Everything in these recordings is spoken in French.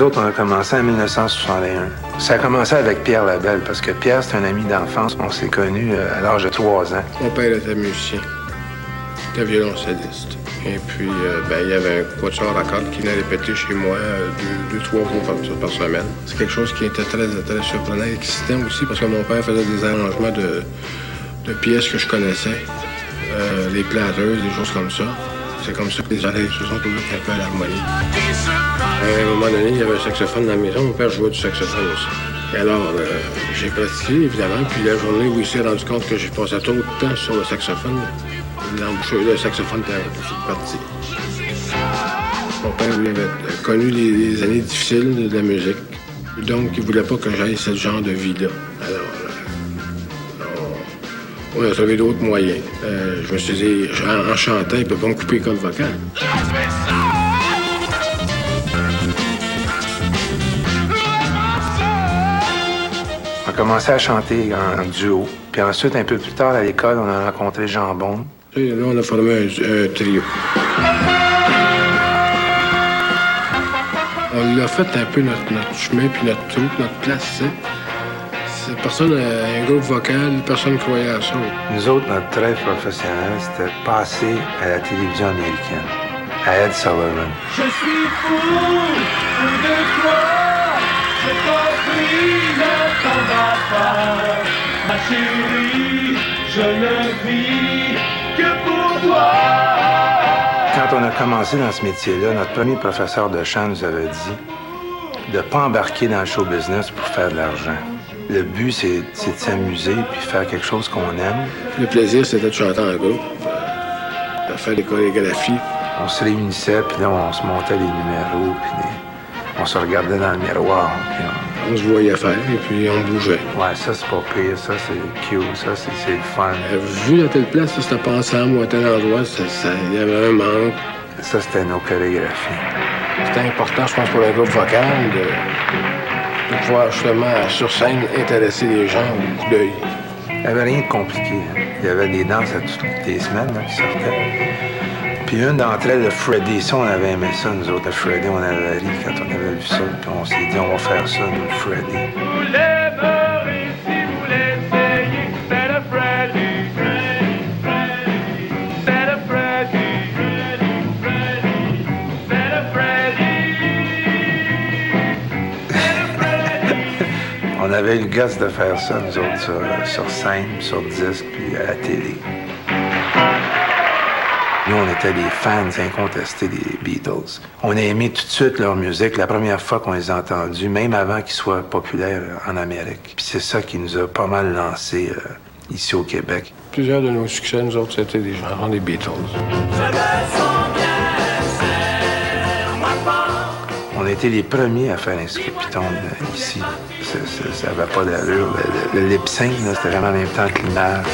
nous autres, on a commencé en 1961. Ça a commencé avec Pierre Labelle, parce que Pierre, c'est un ami d'enfance. On s'est connus à l'âge de 3 ans. Mon père était musicien. Il était violoncelliste. Et puis, il y avait un quatuor à cordes qui venait répéter chez moi 2-3 fois par semaine. C'est quelque chose qui était très, très surprenant et excitant aussi, parce que mon père faisait des arrangements de pièces que je connaissais. Les plateuses, des choses comme ça. C'est comme ça que les oreilles se sont trouvées un peu à l'harmonie. À un moment donné, il y avait un saxophone dans la maison. Mon père jouait du saxophone aussi. Et alors, j'ai pratiqué, évidemment. Puis la journée où il s'est rendu compte que j'ai passé trop de temps sur le saxophone, le saxophone était parti. Mon père, lui, avait connu les années difficiles de la musique. Donc, il voulait pas que j'aille ce genre de vie-là. Alors, on a trouvé d'autres moyens. Je me suis dit, en chantant, il peut pas me couper les cordes vocales. On a commencé à chanter en duo. Puis ensuite, un peu plus tard, à l'école, on a rencontré Jambon. Et là, on a formé un trio. On a fait un peu notre chemin, puis notre troupe, notre place, tu sais. Personne n'a un groupe vocal, personne ne croyait à ça. Nous autres, notre rêve professionnel, c'était de passer à la télévision américaine, à Ed Sullivan. Je suis fou de toi, je t'en prie, ne t'en vas pas. Ma chérie, je ne vis que pour toi. Quand on a commencé dans ce métier-là, notre premier professeur de chant nous avait dit de ne pas embarquer dans le show business pour faire de l'argent. Le but, c'est de s'amuser puis faire quelque chose qu'on aime. Le plaisir, c'était de chanter en groupe, de faire des chorégraphies. On se réunissait, puis là, on se montait les numéros, puis on se regardait dans le miroir. Puis on se voyait faire, et puis on bougeait. Ouais, ça, c'est pas pire, ça, c'est cute, ça, c'est le fun. Vu à telle place, ça, c'était pas ensemble ou à tel endroit, il y avait un manque. Ça, c'était nos chorégraphies. C'était important, je pense, pour un groupe vocal de pouvoir justement, sur scène, intéresser les gens au coup d'œil. Il n'y avait rien de compliqué. Hein. Il y avait des danses à toutes les semaines là, qui sortaient. Puis une d'entre elles, le Freddy, ça, on avait aimé ça, nous autres. Le Freddy, on avait ri quand on avait vu ça. Puis on s'est dit, on va faire ça, nous, le Freddy. Vous l'aimerez si vous l'essayez. C'est le Freddy. C'est le Freddy. C'est le Freddy. On avait eu le gosse de faire ça, nous autres, sur scène, sur disque, puis à la télé. Nous, on était des fans incontestés des Beatles. On a aimé tout de suite leur musique la première fois qu'on les a entendus, même avant qu'ils soient populaires en Amérique. Puis c'est ça qui nous a pas mal lancés ici au Québec. Plusieurs de nos succès, nous autres, c'était des chansons des Beatles. On a été les premiers à faire un scoop-piton ici. Ça n'avait pas d'allure. Le lip-sync, c'était vraiment en même temps que l'image.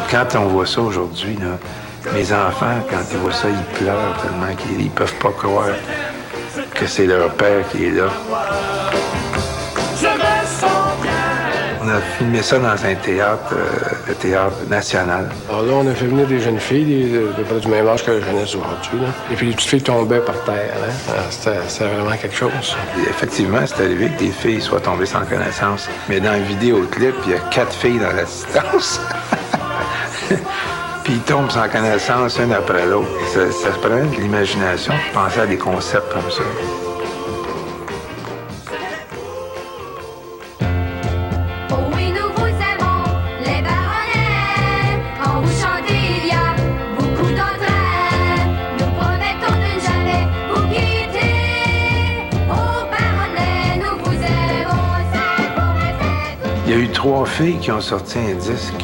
Quand on voit ça aujourd'hui, là, mes enfants, quand ils voient ça, ils pleurent tellement qu'ils peuvent pas croire que c'est leur père qui est là. On a filmé ça dans un théâtre, le Théâtre National. Alors là, on a fait venir des jeunes filles, de près du même âge que la jeunesse aujourd'hui. Là. Et puis les petites filles tombaient par terre. Hein. C'était vraiment quelque chose. Et effectivement, c'est arrivé que des filles soient tombées sans connaissance. Mais dans le vidéoclip, il y a 4 filles dans l'assistance. Puis ils tombent sans connaissance, une après l'autre. Ça se prenait de l'imagination pour penser à des concepts comme ça. Oh oui, nous vous aimons, les Baronnets. Quand vous chantez, il y a beaucoup d'entrain. Nous promettons de ne jamais vous quitter. Oh Baronnets, nous vous aimons, c'est pour rester. Il y a eu 3 filles qui ont sorti un disque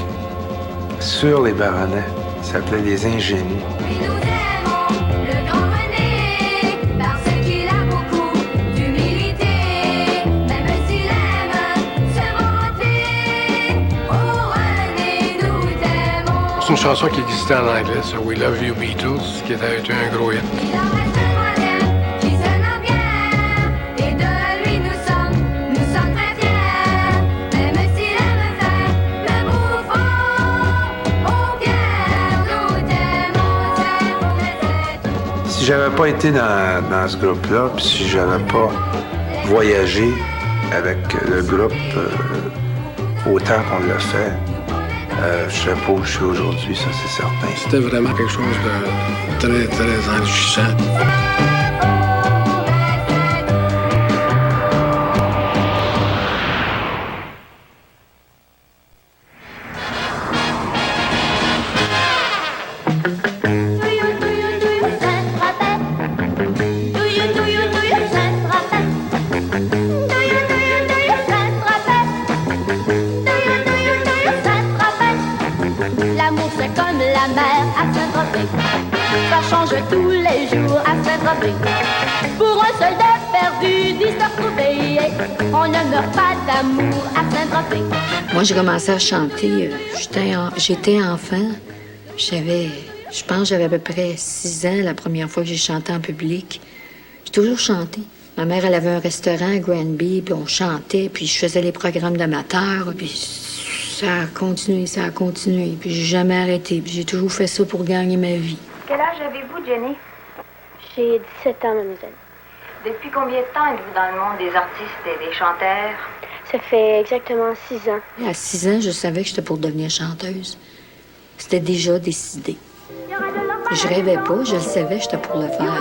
sur les Baronnets. Ça s'appelait Les Ingénieux. Oui, nous aimons le grand René, parce qu'il a beaucoup d'humilité. Même s'il aime se vanter, oh René, nous t'aimons. C'est une chanson qui existait en anglais, ça, We Love You Beatles, qui était un gros hit. Il en reste un troisième qui sonne bien. j'avais pas été dans ce groupe-là, puis si j'avais pas voyagé avec le groupe autant qu'on l'a fait, je sais pas où je suis aujourd'hui, ça c'est certain. C'était vraiment quelque chose de très, très enrichissant. L'amour c'est comme la mer à Saint-Tropez. Ça change tous les jours à Saint-Tropez. Pour un soldat perdu, d'histoire trouvée, on ne meurt pas d'amour à Saint-Tropez. Moi, j'ai commencé à chanter. J'étais enfant. Je pense que j'avais à peu près 6 ans la première fois que j'ai chanté en public. J'ai toujours chanté. Ma mère, elle avait un restaurant à Granby, puis on chantait, puis je faisais les programmes d'amateurs, puis ça a continué, puis j'ai jamais arrêté, puis j'ai toujours fait ça pour gagner ma vie. Quel âge avez-vous, Jenny? J'ai 17 ans, mademoiselle. Depuis combien de temps êtes-vous dans le monde des artistes et des chanteurs? Ça fait exactement 6 ans. À 6 ans, je savais que j'étais pour devenir chanteuse. C'était déjà décidé. Je rêvais pas, je le savais, j'étais pour le faire.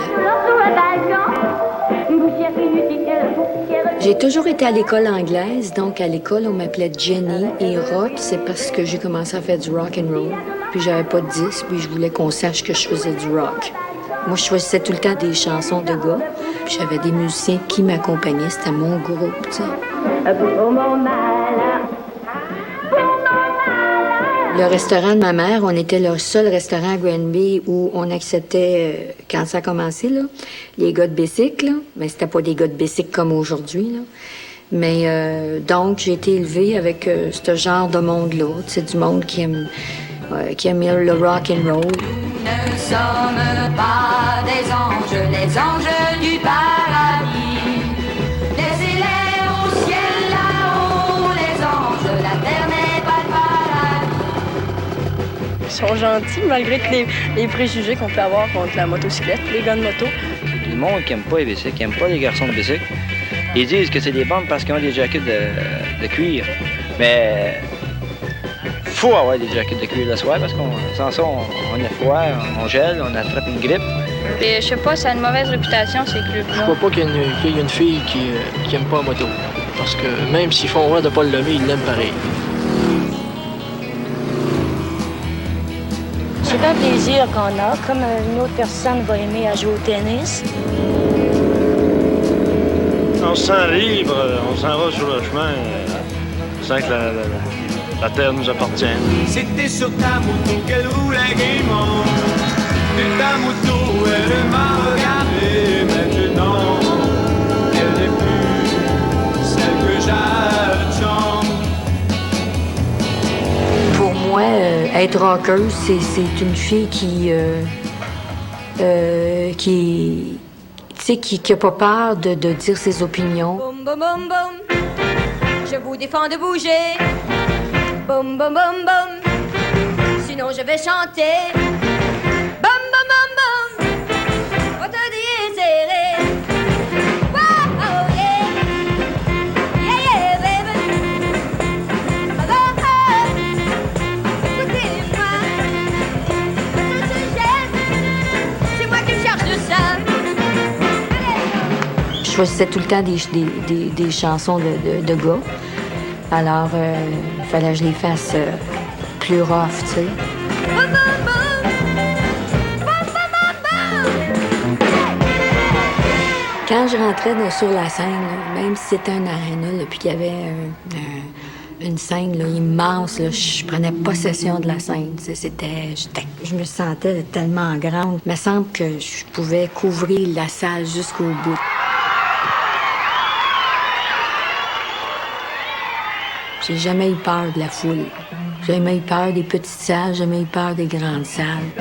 J'ai toujours été à l'école anglaise, donc à l'école, on m'appelait Jenny et rock, c'est parce que j'ai commencé à faire du rock and roll. Puis j'avais pas de disque, puis je voulais qu'on sache que je faisais du rock. Moi, je choisissais tout le temps des chansons de gars, puis j'avais des musiciens qui m'accompagnaient, c'était mon groupe, tu sais. Le restaurant de ma mère, on était le seul restaurant à Granby où on acceptait, quand ça a commencé, là, les gars de bicycle, là. Mais c'était pas des gars de bicycle comme aujourd'hui, là. Mais donc, j'ai été élevée avec ce genre de monde-là. C'est du monde qui aime le rock and roll. Nous ne sommes pas des anges, les anges du paradis. Laissez-les au ciel là-haut, les anges, la terre n'est pas le paradis. Ils sont gentils malgré tous les préjugés qu'on peut avoir contre la motocyclette, les gars de moto. Il y a du monde qui n'aime pas les bicycles, qui n'aime pas les garçons de bicycle. Ils disent que c'est des bandes parce qu'ils ont des jackets de cuir. Mais faut avoir des jackets de cuir le soir parce qu'on sans ça, on a froid, on gèle, on attrape une grippe. Et je sais pas, ça a une mauvaise réputation, ces clubs-là. Je crois pas qu'il y ait une fille qui aime pas la moto. Parce que même s'ils font voir de pas le lever, ils l'aiment pareil. C'est un plaisir qu'on a, comme une autre personne va aimer à jouer au tennis. On se sent libre, on s'en va sur le chemin, on sent que la terre nous appartient. C'était sur ta moto qu'elle roulait gaiement. Et ta moto, elle m'a regardé. Maintenant, elle n'est plus celle que j'attends. Pour moi, être rockeuse, c'est une fille qui a pas peur de dire ses opinions. Boum, boum, boum, boum. Je vous défends de bouger. Boum, boum, boum, boum. Sinon je vais chanter. Boum, boum, boum, boum. On te dit serré. Wow, yeah. Yeah, yeah, baby. Oh, oh, oh. Écoutez-moi. Je te jette. C'est moi qui cherche de ça. Je choisissais tout le temps des chansons de gars. Alors, il fallait que je les fasse plus rough, tu sais. Quand je rentrais sur la scène, là, même si c'était un aréna, puis qu'il y avait une scène là, immense, là, je prenais possession de la scène. Je me sentais tellement grande. Il me semble que je pouvais couvrir la salle jusqu'au bout. J'ai jamais eu peur de la foule. J'ai jamais eu peur des petites salles, j'ai jamais eu peur des grandes salles.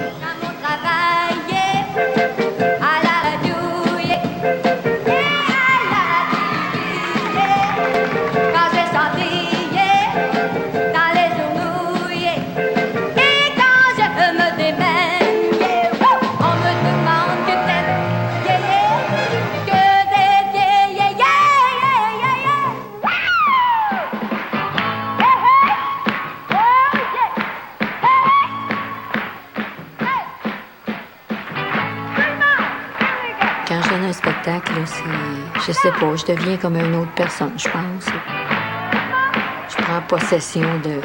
Je sais pas, je deviens comme une autre personne, je pense. Je prends possession de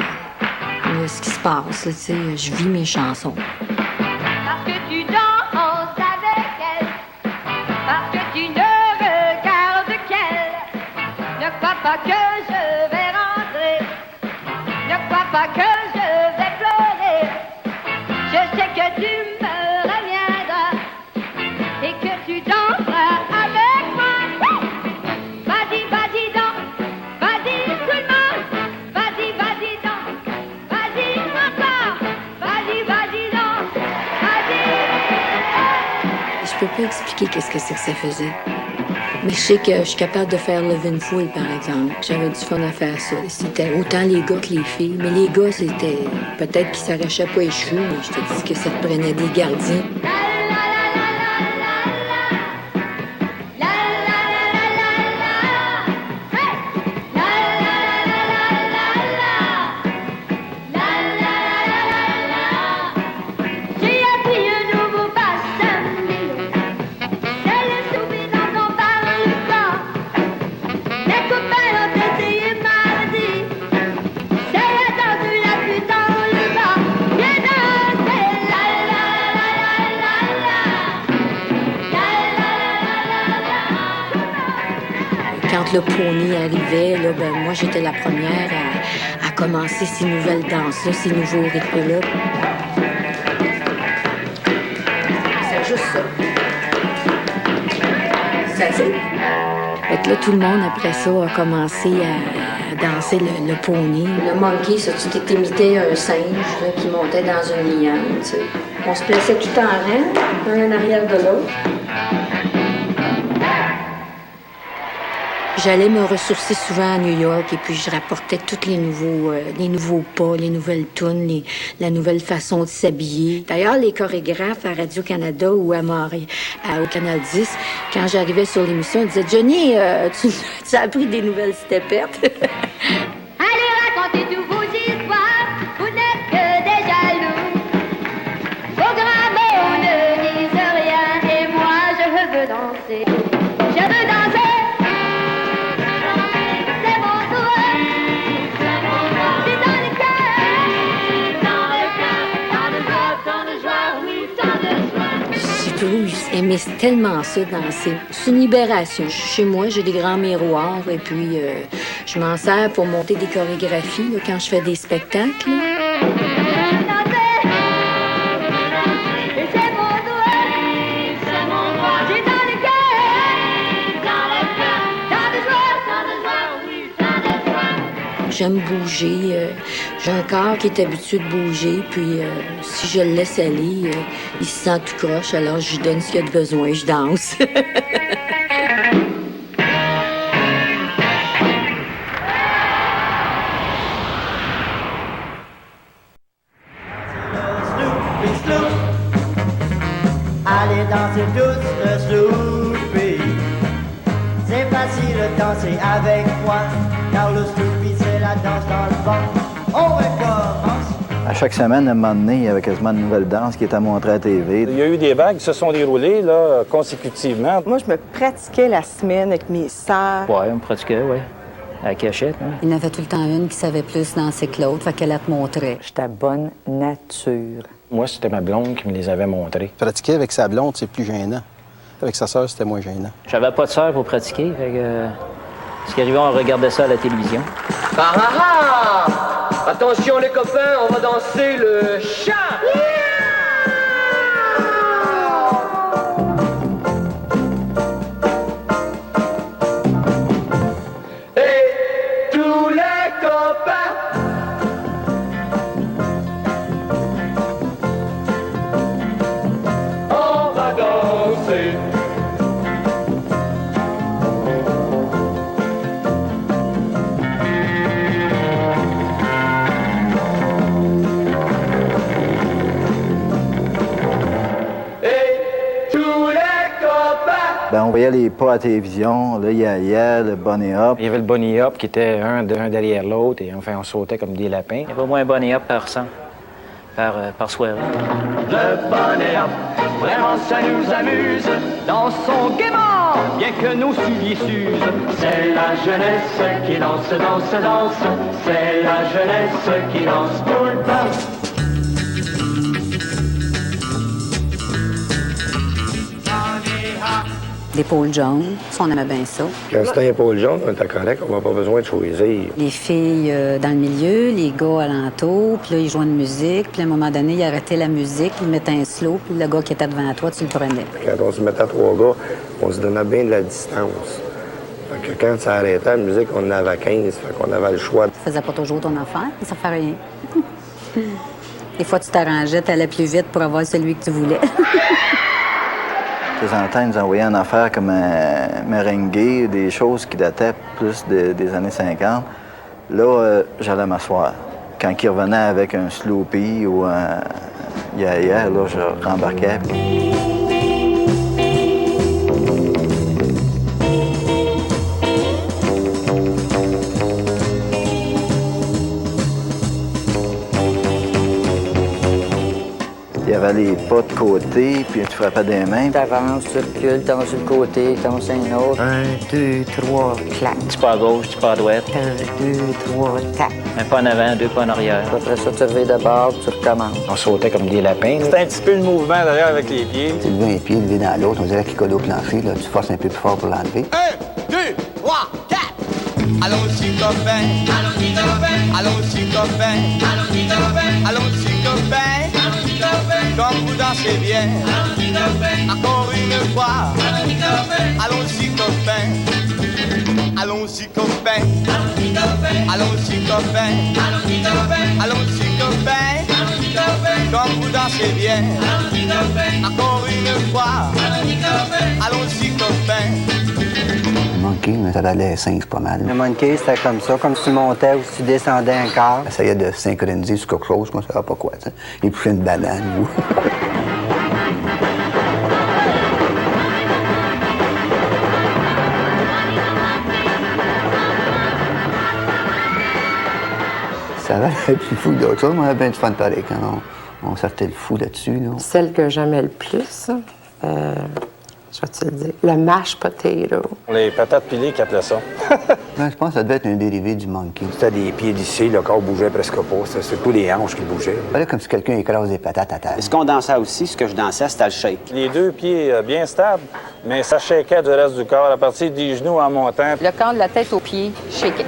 ce qui se passe, là, tu sais, je vis mes chansons. Parce que tu danses avec elle, parce que tu ne regardes qu'elle. Ne crois pas que je vais rentrer, ne crois pas que je vais pleurer. Je sais que tu me reviendras et que tu danseras avec moi. Vas-y, vas-y, danse, vas-y tout le monde, vas-y, vas-y, danse, vas-y encore, vas-y, vas-y, danse, vas-y. Je peux pas expliquer qu'est-ce que c'est que ça faisait. Mais je sais que je suis capable de faire lever une foule, par exemple. J'avais du fun à faire ça. C'était autant les gars que les filles. Mais les gars, c'était... Peut-être qu'ils s'arrachaient pas les cheveux, mais je te dis que ça te prenait des gardiens. Quand le pony arrivait, là, ben, moi, j'étais la première à commencer ces nouvelles danses-là, ces nouveaux rythmes-là. C'est juste ça. Ça fait. Fait que là, tout le monde, après ça, a commencé à danser le pony. Le monkey, ça, tu t'imitais un singe là, qui montait dans une liane, tu sais. On se plaçait tout en rang, un en arrière de l'autre. J'allais me ressourcer souvent à New York et puis je rapportais tous les nouveaux pas, les nouvelles tunes, la nouvelle façon de s'habiller. D'ailleurs, les chorégraphes à Radio-Canada ou à Montréal, au Canal 10, quand j'arrivais sur l'émission, ils disaient « Johnny, tu as appris des nouvelles steppettes? » Allez raconter tous vos histoires, vous n'êtes que des jaloux. Vos grands mots ne disent rien et moi je veux danser. Je veux danser. J'aimais tellement ça, danser. C'est une libération. Chez moi, j'ai des grands miroirs et puis je m'en sers pour monter des chorégraphies là, quand je fais des spectacles. J'aime bouger. J'ai un corps qui est habitué de bouger, puis si je le laisse aller, il se sent tout croche, alors je lui donne ce qu'il a de besoin, je danse. Allez danser tous le Snoopy. C'est facile de danser avec moi, car le Snoopy c'est la danse dans le vent. On recommence. À chaque semaine, à un moment donné, il y avait quasiment une nouvelle danse qui était montrée à la TV. Il y a eu des vagues qui se sont déroulées là, consécutivement. Moi, je me pratiquais la semaine avec mes sœurs. Oui, on pratiquait, oui. À la cachette. Hein. Il y en avait tout le temps une qui savait plus danser que l'autre, fait qu'elle te montrait. J'étais bonne nature. Moi, c'était ma blonde qui me les avait montrées. Pratiquer avec sa blonde, c'est plus gênant. Avec sa sœur, c'était moins gênant. J'avais pas de sœur pour pratiquer, fait que... Ce qui arrivait, on regardait ça à la télévision. Ah ah ah! Attention les copains, on va danser le chat! Et tous les copains! On va danser! Ben, on voyait les pas à la télévision, le ya-ya, le bunny hop. Il y avait le bunny hop qui était un derrière l'autre et enfin on sautait comme des lapins. Il y avait au moins un bunny hop par soirée. Le bunny hop, vraiment ça nous amuse, dansons gaiement bien que nos souliers s'usent. C'est la jeunesse qui danse, danse, danse. C'est la jeunesse qui danse tout le temps. L'épaule jaune, ça, on aimait bien ça. Quand c'est un épaule jaune, on était correct, on n'a pas besoin de choisir. Les filles dans le milieu, les gars alentour, puis là, ils jouaient de musique. Puis à un moment donné, ils arrêtaient la musique, ils mettaient un slow, puis le gars qui était devant toi, tu le prenais. Quand on se mettait à 3 gars, on se donnait bien de la distance. Fait que quand ça arrêtait la musique, on en avait 15, fait qu'on avait le choix. Tu faisais pas toujours ton affaire, mais ça fait rien. Des fois, tu t'arrangeais, t'allais plus vite pour avoir celui que tu voulais. De temps en temps, ils nous envoyaient en affaires comme un merengue, des choses qui dataient plus des années 50. Là, j'allais m'asseoir. Quand ils revenaient avec un Sloopy ou un Yaya, là, je rembarquais. Il y avait les pas de côté, puis tu frappais des mains. T'avances, tu recules, t'avances sur le côté, t'avances un autre. 1, 2, 3, clac. Tu pas à gauche, tu pas à droite. 1, 2, 3, tac. Un pas en avant, 2 pas en arrière. Après ça, tu reviens de bord, tu recommences. On sautait comme des lapins. C'était un petit peu le mouvement derrière avec les pieds. Tu levais un pied, levé dans l'autre, on dirait qu'il colle au plancher, là, tu forces un peu plus fort pour l'enlever. 1, 2, 3, 4. Allons-y, copains. Allons-y, copains. Allons-y, copains. Allons-y, copains. Allons-y, copains. Allons-y, copains. Comme vous dansez bien. Allons-y, copains. Encore une fois. Allons-y, copains. Allons-y, copains. Allons-y, copains. Allons-y, copains. Allons-y, copains. Allons-y, copains. Allons-y, copains. Allons-y, copains. Comme vous dansez bien. Allons-y, copains. Encore une fois. Allons-y, copains. Allons-y, copains. Le monkey, mais ça allait 5 pas mal. Le monkey, c'était comme ça, comme si tu montais ou si tu descendais un quart. J'essayais de synchroniser sur quelque chose, moi, je ne savais pas quoi, tu sais. Il poussait une banane ou... Ça va être plus fou que d'autres choses, mais on avait bien du fun pareil quand on sortait le fou là-dessus. Là. Celle que j'aimais le plus, je vais te le dire, le mashed potato. Les patates pilées qui appelaient ça. Ben, je pense que ça devait être un dérivé du monkey. C'était des pieds d'ici, le corps bougeait presque pas. C'était surtout les hanches qui bougeaient. C'était comme si quelqu'un écrase des patates à terre. Ce qu'on dansait aussi, ce que je dansais, c'était le shake. Les 2 pieds bien stables, mais ça shakeait du reste du corps à partir des genoux en montant. Le corps de la tête aux pieds, shaké.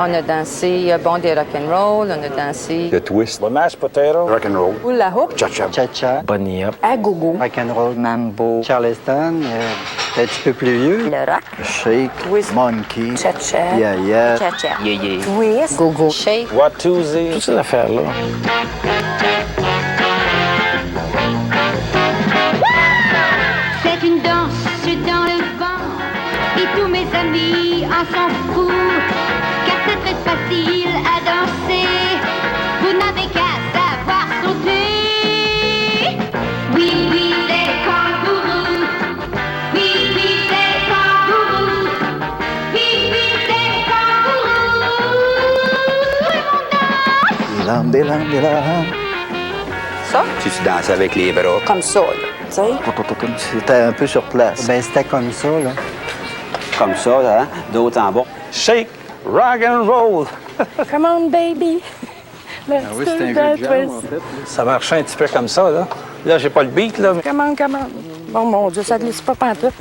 On a dansé des rock'n'roll, on a dansé... Le twist. Le mashed potato. Rock'n'roll. Hula hoop. Cha-cha. Cha-cha. Bunny up. Agogo. Rock'n'roll, mambo. Charleston, un petit peu plus vieux. Le rock. Shake, Twist. monkey, Cha-cha. Yaya. Cha-cha. Yeah. Twist. Go-go. Shake. Watusi. Toutes ces affaires-là. C'est une danse dans le vent et tous mes amis en s'en foutent car c'est très facile à danser. Vous n'avez qu'à savoir sauter. Oui, oui, c'est kangourou. Oui, oui, c'est kangourou. Oui, oui, c'est kangourou. Tout le monde danse. Lambe. Ça? Si tu dansais avec les bras. Comme ça, là. Tu sais? C'était un peu sur place. Ben, c'était comme ça, là. Comme ça, hein? D'autres en bas. Shake, rock and roll. Come on, baby. Let's oui, do c'était un that jeu de jam, twist. en fait. Ça marchait un petit peu comme ça, là. Là, j'ai pas le beat, là. Come on, come on. Bon, mon Dieu, ça glisse pas pantoute.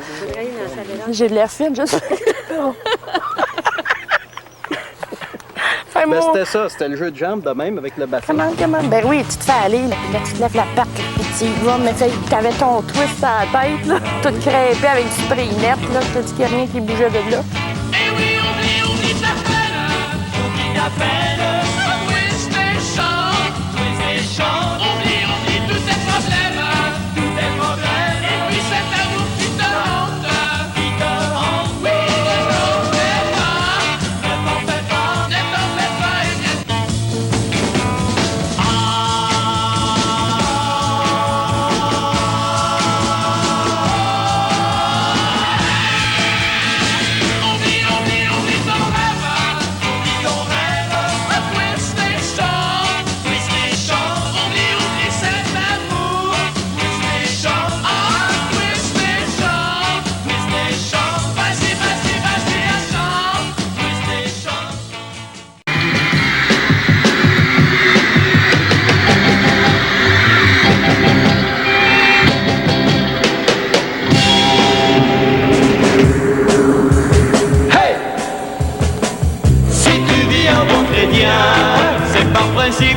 J'ai de l'air fine, juste. Ben, c'était ça, c'était le jeu de jambes de même avec le bassin. Comment? Ben oui, tu te fais aller, là, puis là, tu te lèves la patte, puis tu y vas, mais t'avais ton twist à la tête, là, tout crêpé avec du spray net, là, je te dis qu'il n'y a rien qui bougeait de là. Eh oui, oublie ta peine, oublie ta peine. Twist et chante, oublie tous tes problèmes, et puis c'est l'amour qui te hante, oui, ne t'en fais pas, et bien.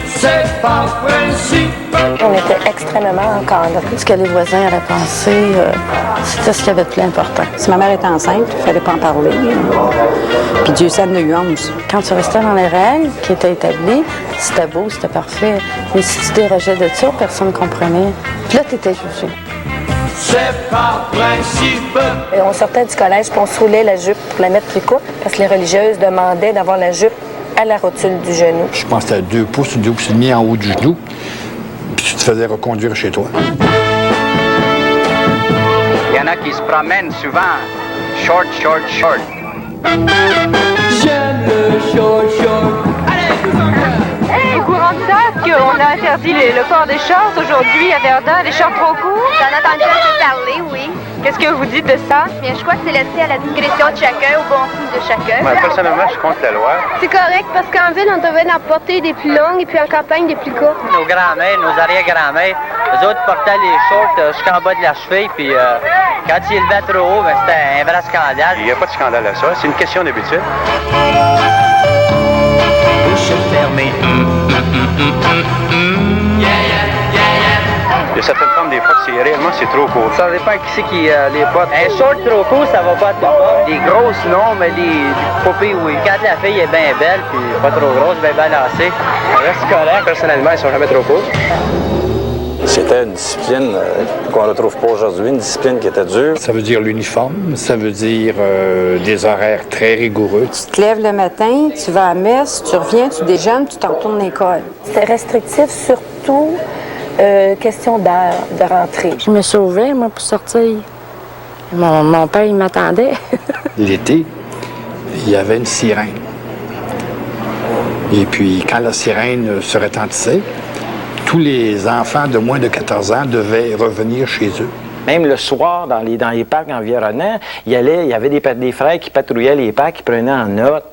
c'est par principe. On était extrêmement encadrés. Ce que les voisins allaient penser, c'était ce qui avait de plus important. Si ma mère était enceinte, il ne fallait pas en parler. Puis Dieu sait, il y en a eu 11. Quand tu restais dans les règles qui étaient établies, c'était beau, c'était parfait. Mais si tu dérogeais de ça, personne ne comprenait. Puis là, tu étais jugé. C'est par principe. Et on sortait du collège puis on se roulait la jupe pour la mettre plus courte parce que les religieuses demandaient d'avoir la jupe à la rotule du genou. Je pense que c'était 2 pouces ou 2 pouces et demi en haut du genou. Puis tu te faisais reconduire chez toi. Il y en a qui se promènent souvent. Short, short, short. J'aime le short, short. Allez, tous en cœur. Au courant de ça, qu'on a interdit le port des shorts aujourd'hui à Verdun, des shorts trop courts? J'en ai entendu un peu parler, oui. Qu'est-ce que vous dites de ça? Bien, je crois que c'est laissé à la discrétion de chacun, au bon goût de chacun. Personnellement, je suis contre la loi. C'est correct, parce qu'en ville, on devait en porter des plus longues et puis en campagne des plus courtes. Nos grands-mères, nos arrière-grands-mères, eux autres portaient les shorts jusqu'en bas de la cheville, puis quand ils levaient trop haut, ben, c'était un vrai scandale. Il n'y a pas de scandale à ça, c'est une question d'habitude. Bouche fermée. Il y a certaines femmes, des fois, réellement, c'est trop court. Ça dépend qui c'est qui les porte. Un short trop court, ça va pas être bon. Des grosses, non, mais des poupées, oui. Quand la fille est bien belle, puis pas trop grosse, bien balancée, ça reste correct. Personnellement, ils sont jamais trop courts. C'était une discipline qu'on ne retrouve pas aujourd'hui, une discipline qui était dure. Ça veut dire l'uniforme, ça veut dire des horaires très rigoureux. Tu te lèves le matin, tu vas à la messe, tu reviens, tu déjeunes, tu t'en retournes à l'école. C'était restrictif, surtout question d'heure, de rentrée. Je me sauvais, moi, pour sortir. Mon père, il m'attendait. L'été, il y avait une sirène. Et puis, quand la sirène se retentissait, tous les enfants de moins de 14 ans devaient revenir chez eux. Même le soir, dans les parcs environnants, il y avait des frères qui patrouillaient les parcs, qui prenaient en note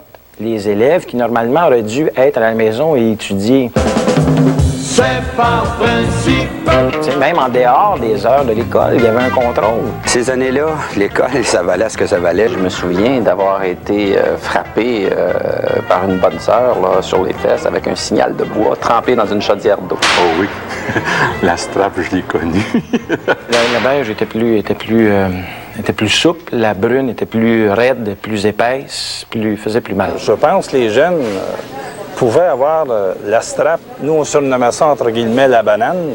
les élèves qui, normalement, auraient dû être à la maison et étudier. C'est par principe. T'sais, même en dehors des heures de l'école, il y avait un contrôle. Ces années-là, l'école, ça valait ce que ça valait. Je me souviens d'avoir été frappé par une bonne sœur là, sur les fesses avec un signal de bois trempé dans une chaudière d'eau. Oh oui, la strap, je l'ai connue. La beige était plus souple, la brune était plus raide, plus épaisse, faisait plus mal. Je pense que les jeunes pouvaient avoir la strap. Nous, on surnommait ça, entre guillemets, la banane,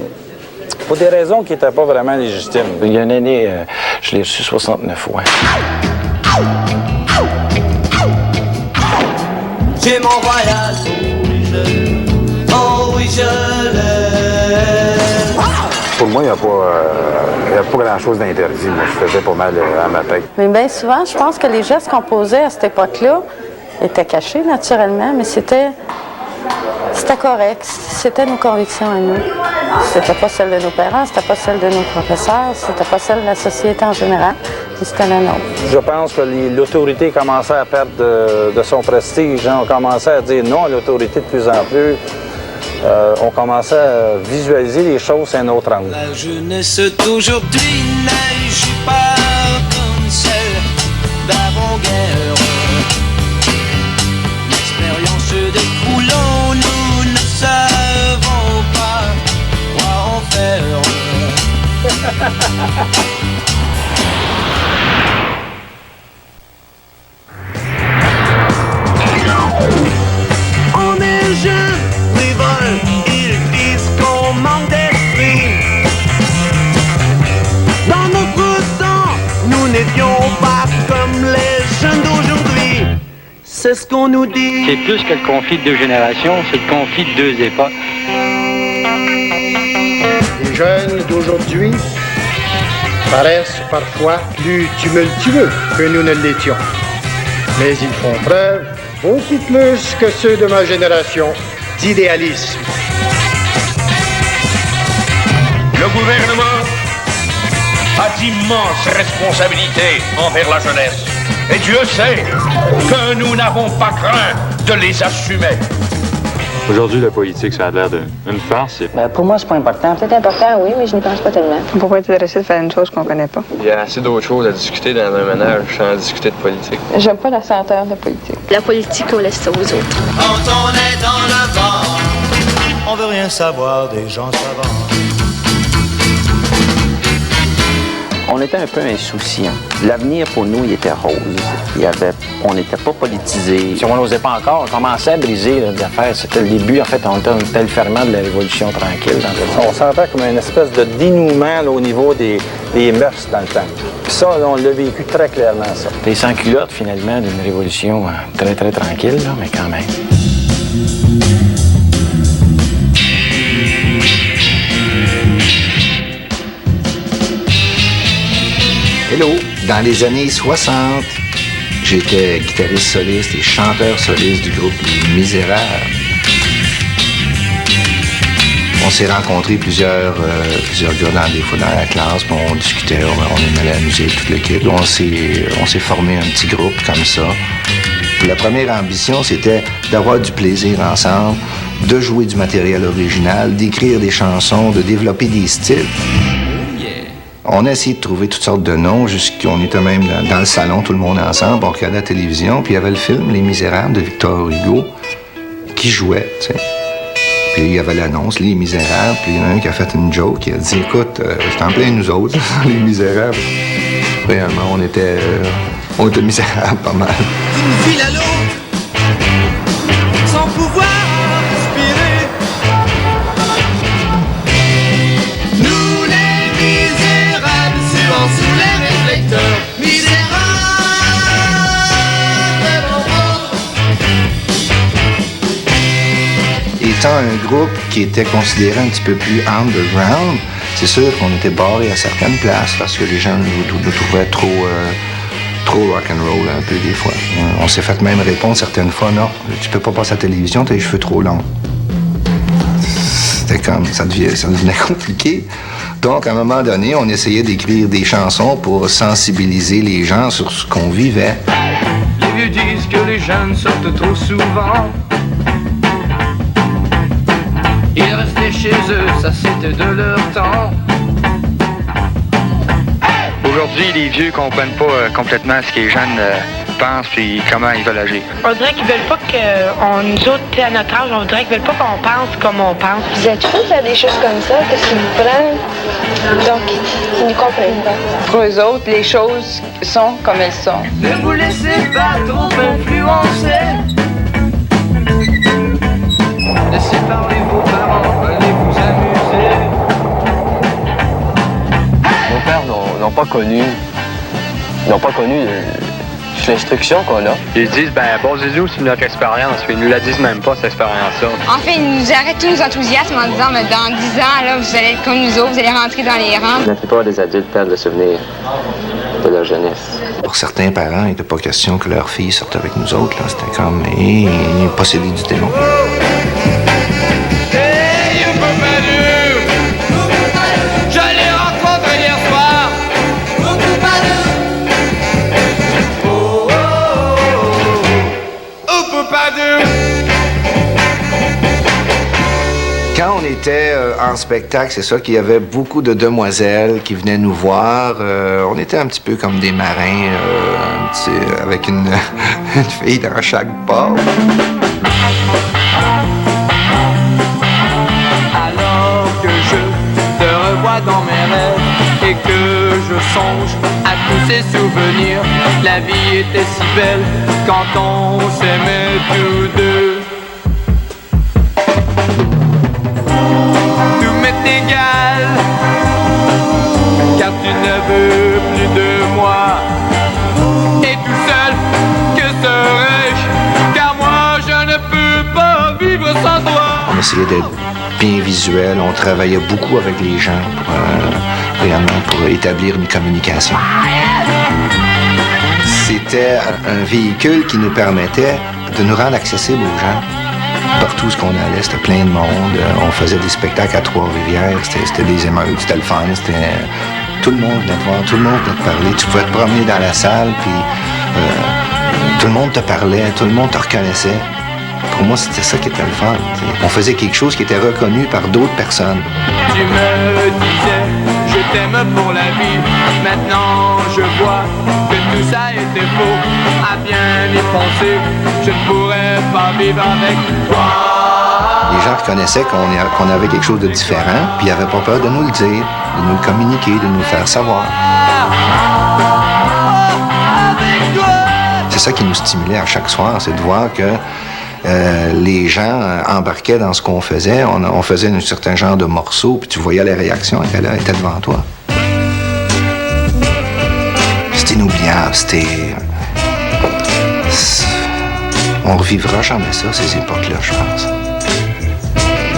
pour des raisons qui n'étaient pas vraiment légitimes. Il y a une année, je l'ai reçu 69 fois. J'ai mon voyage obligé. Oh oui, je l'aime. Pour moi, il n'y a pas grand-chose d'interdit. Moi, je faisais pas mal à ma tête. Mais bien souvent, je pense que les gestes qu'on posait à cette époque-là étaient cachés naturellement, mais c'était correct. C'était nos convictions à nous. C'était pas celle de nos parents, c'était pas celle de nos professeurs, c'était pas celle de la société en général, mais c'était la nôtre. Je pense que l'autorité commençait à perdre de son prestige. Hein. On commençait à dire non à l'autorité de plus en plus. On commençait à visualiser les choses à un autre angle. La jeunesse d'aujourd'hui n'agit pas comme celle d'avant-guerre. L'expérience découlant, nous ne savons pas quoi en faire. On est jeunes, frivoles, ils disent qu'on manque d'esprit. Dans notre sang, nous n'étions pas comme les jeunes d'aujourd'hui. C'est ce qu'on nous dit. C'est plus que le conflit de deux générations, c'est le conflit de deux époques. Les jeunes d'aujourd'hui paraissent parfois plus tumultueux que nous ne l'étions. Mais ils font preuve, beaucoup plus que ceux de ma génération, d'idéalisme. Le gouvernement a d'immenses responsabilités envers la jeunesse. Et Dieu sait que nous n'avons pas craint de les assumer. Aujourd'hui, la politique, ça a l'air d'une farce. Pour moi, c'est pas important. Peut-être important, oui, mais je n'y pense pas tellement. Pourquoi être intéressé de faire une chose qu'on connaît pas? Il y a assez d'autres choses à discuter dans un ménage sans discuter de politique. J'aime pas la senteur de politique. La politique, on laisse ça aux autres. Quand on est dans le vent, on bien savoir des gens savants. On était un peu insouciants. L'avenir, pour nous, il était rose. On n'était pas politisés. Si on n'osait pas encore, on commençait à briser les affaires. C'était le début, en fait, on était le ferment de la Révolution tranquille. On sentait comme une espèce de dénouement là, au niveau des mœurs dans le temps. Puis ça, là, on l'a vécu très clairement, ça. T'es sans culotte, finalement, d'une révolution très, très tranquille, là, mais quand même. Hello! Dans les années 60, j'étais guitariste soliste et chanteur soliste du groupe Les Misérables. On s'est rencontrés plusieurs gars des fois dans la classe, puis on discutait, on aimait la musique, toute l'équipe. On s'est formé un petit groupe comme ça. La première ambition, c'était d'avoir du plaisir ensemble, de jouer du matériel original, d'écrire des chansons, de développer des styles. On a essayé de trouver toutes sortes de noms, jusqu'on était même dans le salon, tout le monde ensemble, on regardait la télévision, puis il y avait le film Les Misérables de Victor Hugo qui jouait, tu sais. Puis il y avait l'annonce, Les Misérables, puis il y en a un qui a fait une joke, qui a dit « Écoute, c'est en plein nous autres, Les Misérables. » Réellement, on était misérables pas mal. Une ville à l'autre, sans pouvoir respirer. Nous les misérables, suivant sous les réflecteurs, misérables. Étant un groupe qui était considéré un petit peu plus underground, c'est sûr qu'on était barré à certaines places parce que les gens nous trouvaient trop rock'n'roll un peu des fois. On s'est fait même répondre certaines fois, non, tu peux pas passer à la télévision, t'as les cheveux trop longs. C'était comme, ça devenait compliqué. Donc, à un moment donné, on essayait d'écrire des chansons pour sensibiliser les gens sur ce qu'on vivait. Les vieux disent que les jeunes sortent trop souvent. Ils restaient chez eux, ça c'était de leur temps. Aujourd'hui, les vieux comprennent pas complètement ce que les jeunes pensent puis comment ils veulent agir. On dirait qu'ils veulent pas que nous autres, à notre âge, on dirait qu'ils veulent pas qu'on pense comme on pense. Vous êtes fous de faire des choses comme ça, qu'est-ce qu'ils vous prennent? Donc, ils ne comprennent pas. Pour eux autres, les choses sont comme elles sont. Ne vous laissez pas trop influencer. Laissez parler vos parents, allez vous amuser. Nos pères n'ont pas connu l'instruction qu'on a. Ils disent, basez-nous sur notre expérience, puis ils nous la disent même pas, cette expérience-là. En fait, ils nous arrêtent tous nos enthousiasmes en disant, mais dans 10 ans, là, vous allez être comme nous autres, vous allez rentrer dans les rangs. La plupart des adultes perdent le souvenir de leur jeunesse. Pour certains parents, il n'était pas question que leur fille sorte avec nous autres. Là. C'était comme, posséder du démon. Quand on était en spectacle, c'est ça qu'il y avait beaucoup de demoiselles qui venaient nous voir. On était un petit peu comme des marins, avec une fille dans chaque port. Alors que je te revois dans mes rêves et que je songe à tous ces souvenirs, la vie était si belle quand on s'aimait tous deux. Égal, car tu ne veux plus de moi. Et tout seul, que serais-je? Car moi je ne peux pas vivre sans toi. On essayait d'être bien visuel, on travaillait beaucoup avec les gens pour établir une communication. C'était un véhicule qui nous permettait de nous rendre accessibles aux gens. Partout où on allait, c'était plein de monde. On faisait des spectacles à Trois-Rivières. C'était des émeutes, c'était le fun. Tout le monde venait te voir, tout le monde venait te parler. Tu pouvais te promener dans la salle, puis tout le monde te parlait, tout le monde te reconnaissait. Pour moi, c'était ça qui était le fun. T'sais. On faisait quelque chose qui était reconnu par d'autres personnes. Tu me disais, je t'aime pour la vie. Maintenant, je vois que tout ça était faux. À bien y penser, je ne pourrais pas vivre avec toi. Les gens reconnaissaient qu'on avait quelque chose de différent, puis ils n'avaient pas peur de nous le dire, de nous le communiquer, de nous le faire savoir. C'est ça qui nous stimulait à chaque soir, c'est de voir que les gens embarquaient dans ce qu'on faisait. On faisait un certain genre de morceau, puis tu voyais les réactions, elle était devant toi. C'était inoubliable, on revivra jamais ça, ces époques-là, je pense.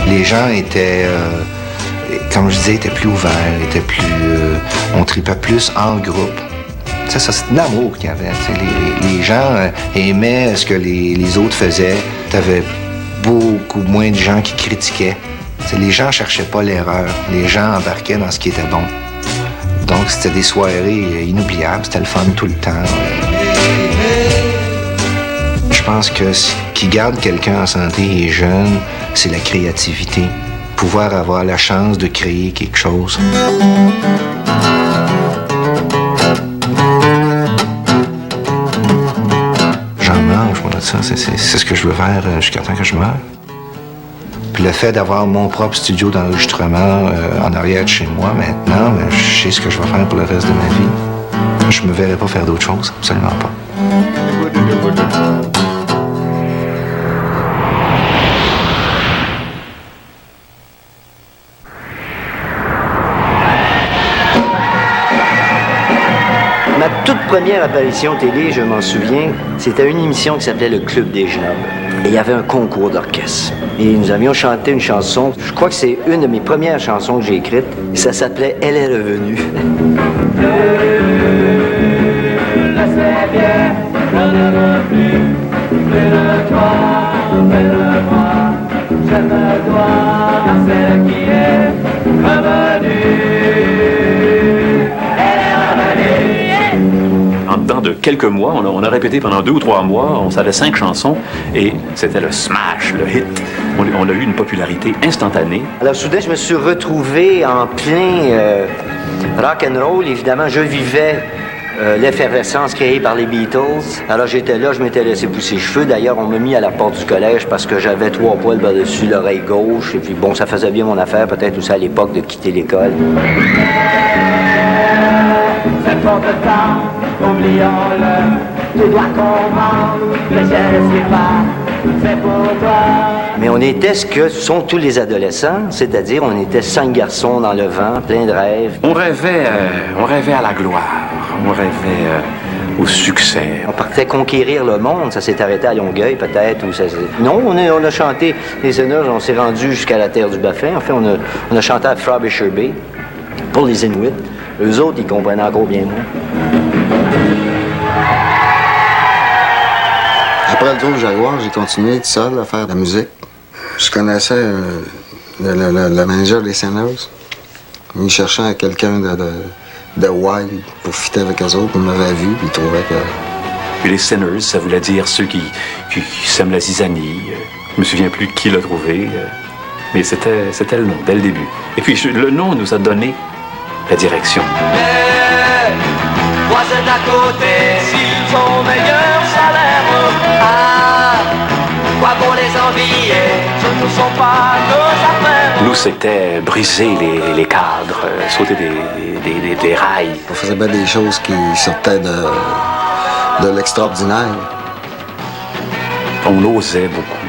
Les gens étaient, comme je disais, étaient plus ouverts, on tripait plus en groupe. Ça, c'est l'amour qu'il y avait. Les gens aimaient ce que les autres faisaient. T'avais beaucoup moins de gens qui critiquaient. Les gens cherchaient pas l'erreur. Les gens embarquaient dans ce qui était bon. Donc, c'était des soirées inoubliables. C'était le fun tout le temps. Je pense que ce qui garde quelqu'un en santé et jeune, c'est la créativité. Pouvoir avoir la chance de créer quelque chose. C'est ce que je veux faire jusqu'à temps que je meure. Puis le fait d'avoir mon propre studio d'enregistrement en arrière de chez moi maintenant, je sais ce que je vais faire pour le reste de ma vie. Je me verrai pas faire d'autre chose, absolument pas. Ma toute première apparition télé, je m'en souviens, c'était une émission qui s'appelait Le Club des Snobs. Et il y avait un concours d'orchestre. Et nous avions chanté une chanson, je crois que c'est une de mes premières chansons que j'ai écrites. Ça s'appelait « Elle est revenue ». En dedans de quelques mois, on a répété pendant 2 ou 3 mois, on savait 5 chansons et c'était le smash, le hit. On a eu une popularité instantanée. Alors soudain, je me suis retrouvé en plein rock and roll. Évidemment, je vivais l'effervescence créée par les Beatles. Alors j'étais là, je m'étais laissé pousser les cheveux. D'ailleurs, on m'a mis à la porte du collège parce que j'avais 3 poils par-dessus l'oreille gauche. Et puis bon, ça faisait bien mon affaire, peut-être aussi à l'époque, de quitter l'école. C'est pour le temps, oublions-le. Tu dois comprendre que je ne suis pas fait pour toi. Mais on était ce que sont tous les adolescents, c'est-à-dire on était 5 garçons dans le vent, plein de rêves. On rêvait à la gloire, on rêvait au succès. On partait conquérir le monde, ça s'est arrêté à Longueuil peut-être. Non, on a chanté les Sinners, on s'est rendu jusqu'à la terre du Baffin. En fait, on a chanté à Frobisher Bay pour les Inuits. Eux autres, ils comprenaient encore bien moins. Après le tour du Jaguar, j'ai continué tout seul à faire de la musique. Je connaissais le manager des Sinners. Il cherchait quelqu'un de wild pour fitter avec eux autres. Il m'avait vu, puis il trouvait que... Puis les Sinners, ça voulait dire ceux qui sèment la zizanie. Je me souviens plus qui l'a trouvé, mais c'était le nom, dès le début. Et puis le nom nous a donné la direction. Hey, voisins d'à côté, s'ils ont meilleur salaire, quoi pour les envier, ce ne sont pas nos affaires. Nous, c'était briser les cadres, sauter des rails. On faisait bien des choses qui sortaient de l'extraordinaire. On osait beaucoup.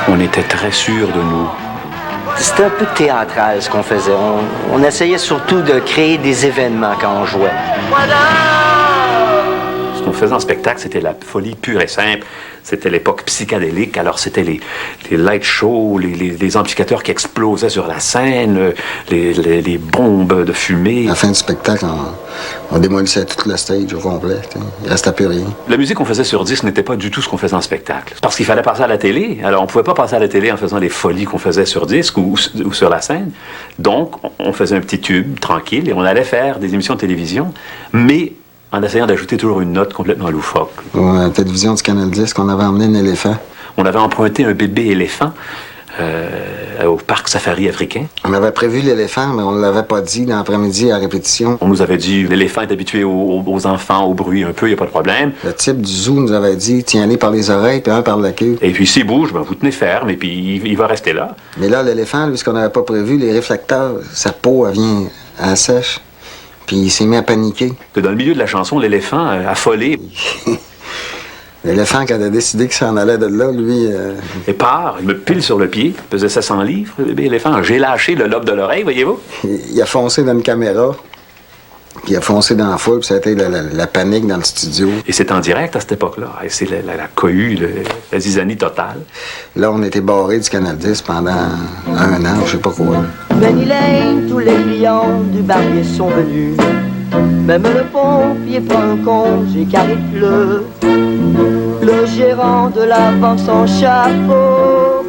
On était très sûrs de nous. C'était un peu théâtral ce qu'on faisait. On essayait surtout de créer des événements quand on jouait. Ce qu'on faisait en spectacle, c'était la folie pure et simple. C'était l'époque psychédélique, alors c'était les light shows, les amplificateurs qui explosaient sur la scène, les bombes de fumée. À la fin du spectacle, on démolissait tout le stage au complet. Il restait plus rien. La musique qu'on faisait sur disque n'était pas du tout ce qu'on faisait en spectacle. Parce qu'il fallait passer à la télé. Alors on pouvait pas passer à la télé en faisant les folies qu'on faisait sur disque ou sur la scène. Donc on faisait un petit tube tranquille et on allait faire des émissions de télévision, mais en essayant d'ajouter toujours une note complètement loufoque. À la télévision du Canal 10, on avait emmené un éléphant. On avait emprunté un bébé éléphant au parc safari africain. On avait prévu l'éléphant, mais on ne l'avait pas dit dans l'après-midi à la répétition. On nous avait dit, l'éléphant est habitué aux enfants, au bruit un peu, il n'y a pas de problème. Le type du zoo nous avait dit, tiens-les par les oreilles, puis un par la queue. Et puis s'il bouge, ben, vous tenez ferme, et puis il va rester là. Mais là, l'éléphant, lui, ce qu'on n'avait pas prévu, les réflecteurs, sa peau, elle vient à la sèche, puis il s'est mis à paniquer. Dans le milieu de la chanson, l'éléphant, affolé... L'éléphant, quand il a décidé qu'il s'en allait de là, lui... Et part, il me pile sur le pied, pesait 700 livres, le bébé éléphant. J'ai lâché le lobe de l'oreille, voyez-vous? Il a foncé dans une caméra, puis il a foncé dans la foule, puis ça a été la panique dans le studio. Et c'est en direct à cette époque-là. Et c'est la cohue, la zizanie totale. Là, on était barrés du Canal 10 pendant 1 an, je sais pas quoi. Penny Lane, tous les clients du barbier sont venus. Même le pompier prend un congé car il pleut. Le gérant de la banque sans chapeau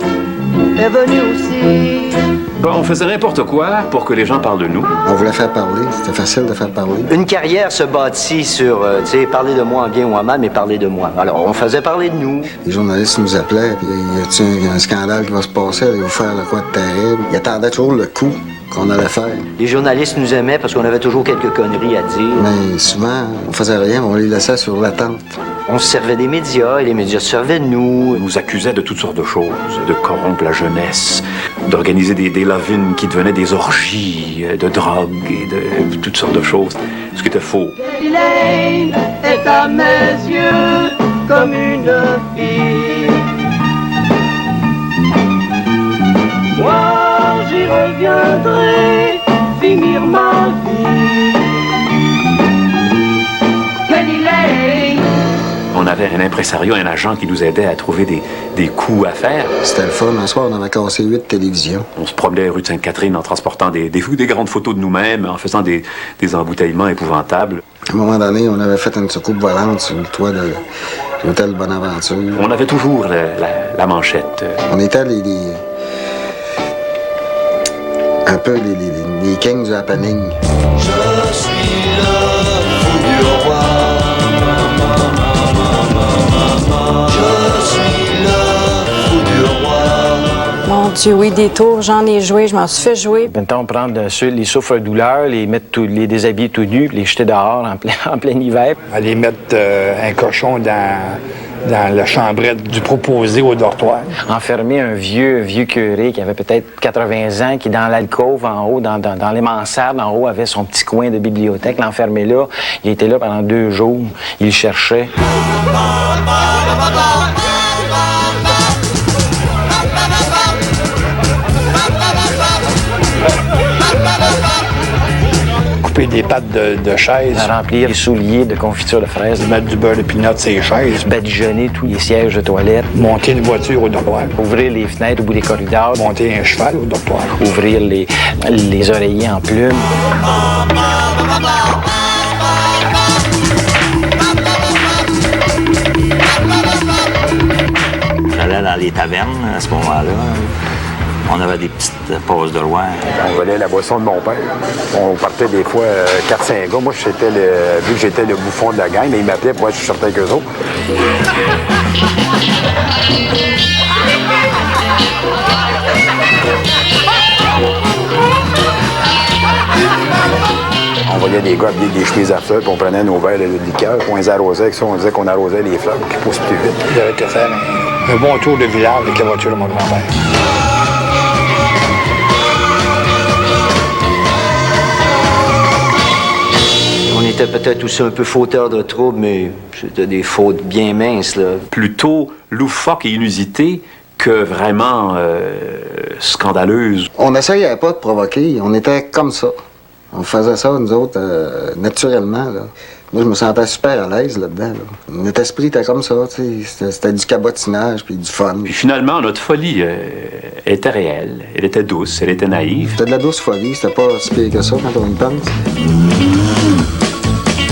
est venu aussi. Bon, on faisait n'importe quoi pour que les gens parlent de nous. On voulait faire parler, c'était facile de faire parler. Une carrière se bâtit sur, tu sais, parler de moi en bien ou en mal, mais parler de moi. Alors, on faisait parler de nous. Les journalistes nous appelaient, puis y a un scandale qui va se passer, allez-vous faire le quoi de terrible? Ils attendaient toujours le coup qu'on allait faire. Les journalistes nous aimaient parce qu'on avait toujours quelques conneries à dire. Mais souvent, on faisait rien, on les laissait sur l'attente. On se servait des médias et les médias se servaient de nous. On nous accusait de toutes sortes de choses, de corrompre la jeunesse, d'organiser des love-in qui devenaient des orgies, de drogue et de toutes sortes de choses, ce qui était faux. Penny Lane est à mes yeux comme une fille. Moi, j'y reviendrai finir ma vie. Penny Lane. On avait un impresario, un agent qui nous aidait à trouver des coups à faire. C'était le fun. Un soir, on avait cassé 8 télévisions. On se promenait rue de Sainte-Catherine en transportant des grandes photos de nous-mêmes, en faisant des embouteillements épouvantables. À un moment donné, on avait fait une soucoupe volante sur le toit de l'hôtel Bonaventure. On avait toujours la manchette. On était un peu les kings du happening. Je suis le fou du roi. Je suis le fou du roi. Mon Dieu, oui, des tours, j'en ai joué, je m'en suis fait jouer. Mettons, prendre les souffres-douleurs, les mettre les déshabiller tout nus, les jeter dehors en plein hiver. Aller mettre un cochon dans la chambrette du proposé au dortoir. Enfermer un vieux curé qui avait peut-être 80 ans, qui dans l'alcôve en haut, dans les mansardes en haut, avait son petit coin de bibliothèque. L'enfermer là, il était là pendant 2 jours. Il le cherchait. Couper des pattes de chaises. Remplir les souliers de confiture de fraises. Mettre du beurre de pinot sur les chaises. Badigeonner tous les sièges de toilette. Monter une voiture au dortoir. Ouvrir les fenêtres au bout des corridors. Monter un cheval au dortoir. Ouvrir les oreillers en plumes. On allait dans les tavernes à ce moment-là. On avait des petites pauses de loin. On volait la boisson de mon père. On partait des fois 4-5 gars. Moi, vu que j'étais le bouffon de la gang, mais ils m'appelaient pour être sorti avec eux autres. On voyait des gars habillés des chemises à fleurs, puis on prenait nos verres de liqueur, puis on les arrosait avec ça. On disait qu'on arrosait les fleurs qui poussent plus vite. J'avais que faire un bon tour de village avec la voiture de mon grand-père. On était peut-être aussi un peu fauteurs de troubles, mais c'était des fautes bien minces, là. Plutôt loufoque et inusité que vraiment scandaleuse. On n'essayait pas de provoquer, on était comme ça. On faisait ça, nous autres, naturellement, là. Moi, je me sentais super à l'aise là-dedans. Là. Notre esprit était comme ça, tu sais. C'était du cabotinage puis du fun. Puis finalement, notre folie était réelle. Elle était douce, elle était naïve. C'était de la douce folie, c'était pas si pire que ça quand on y pense.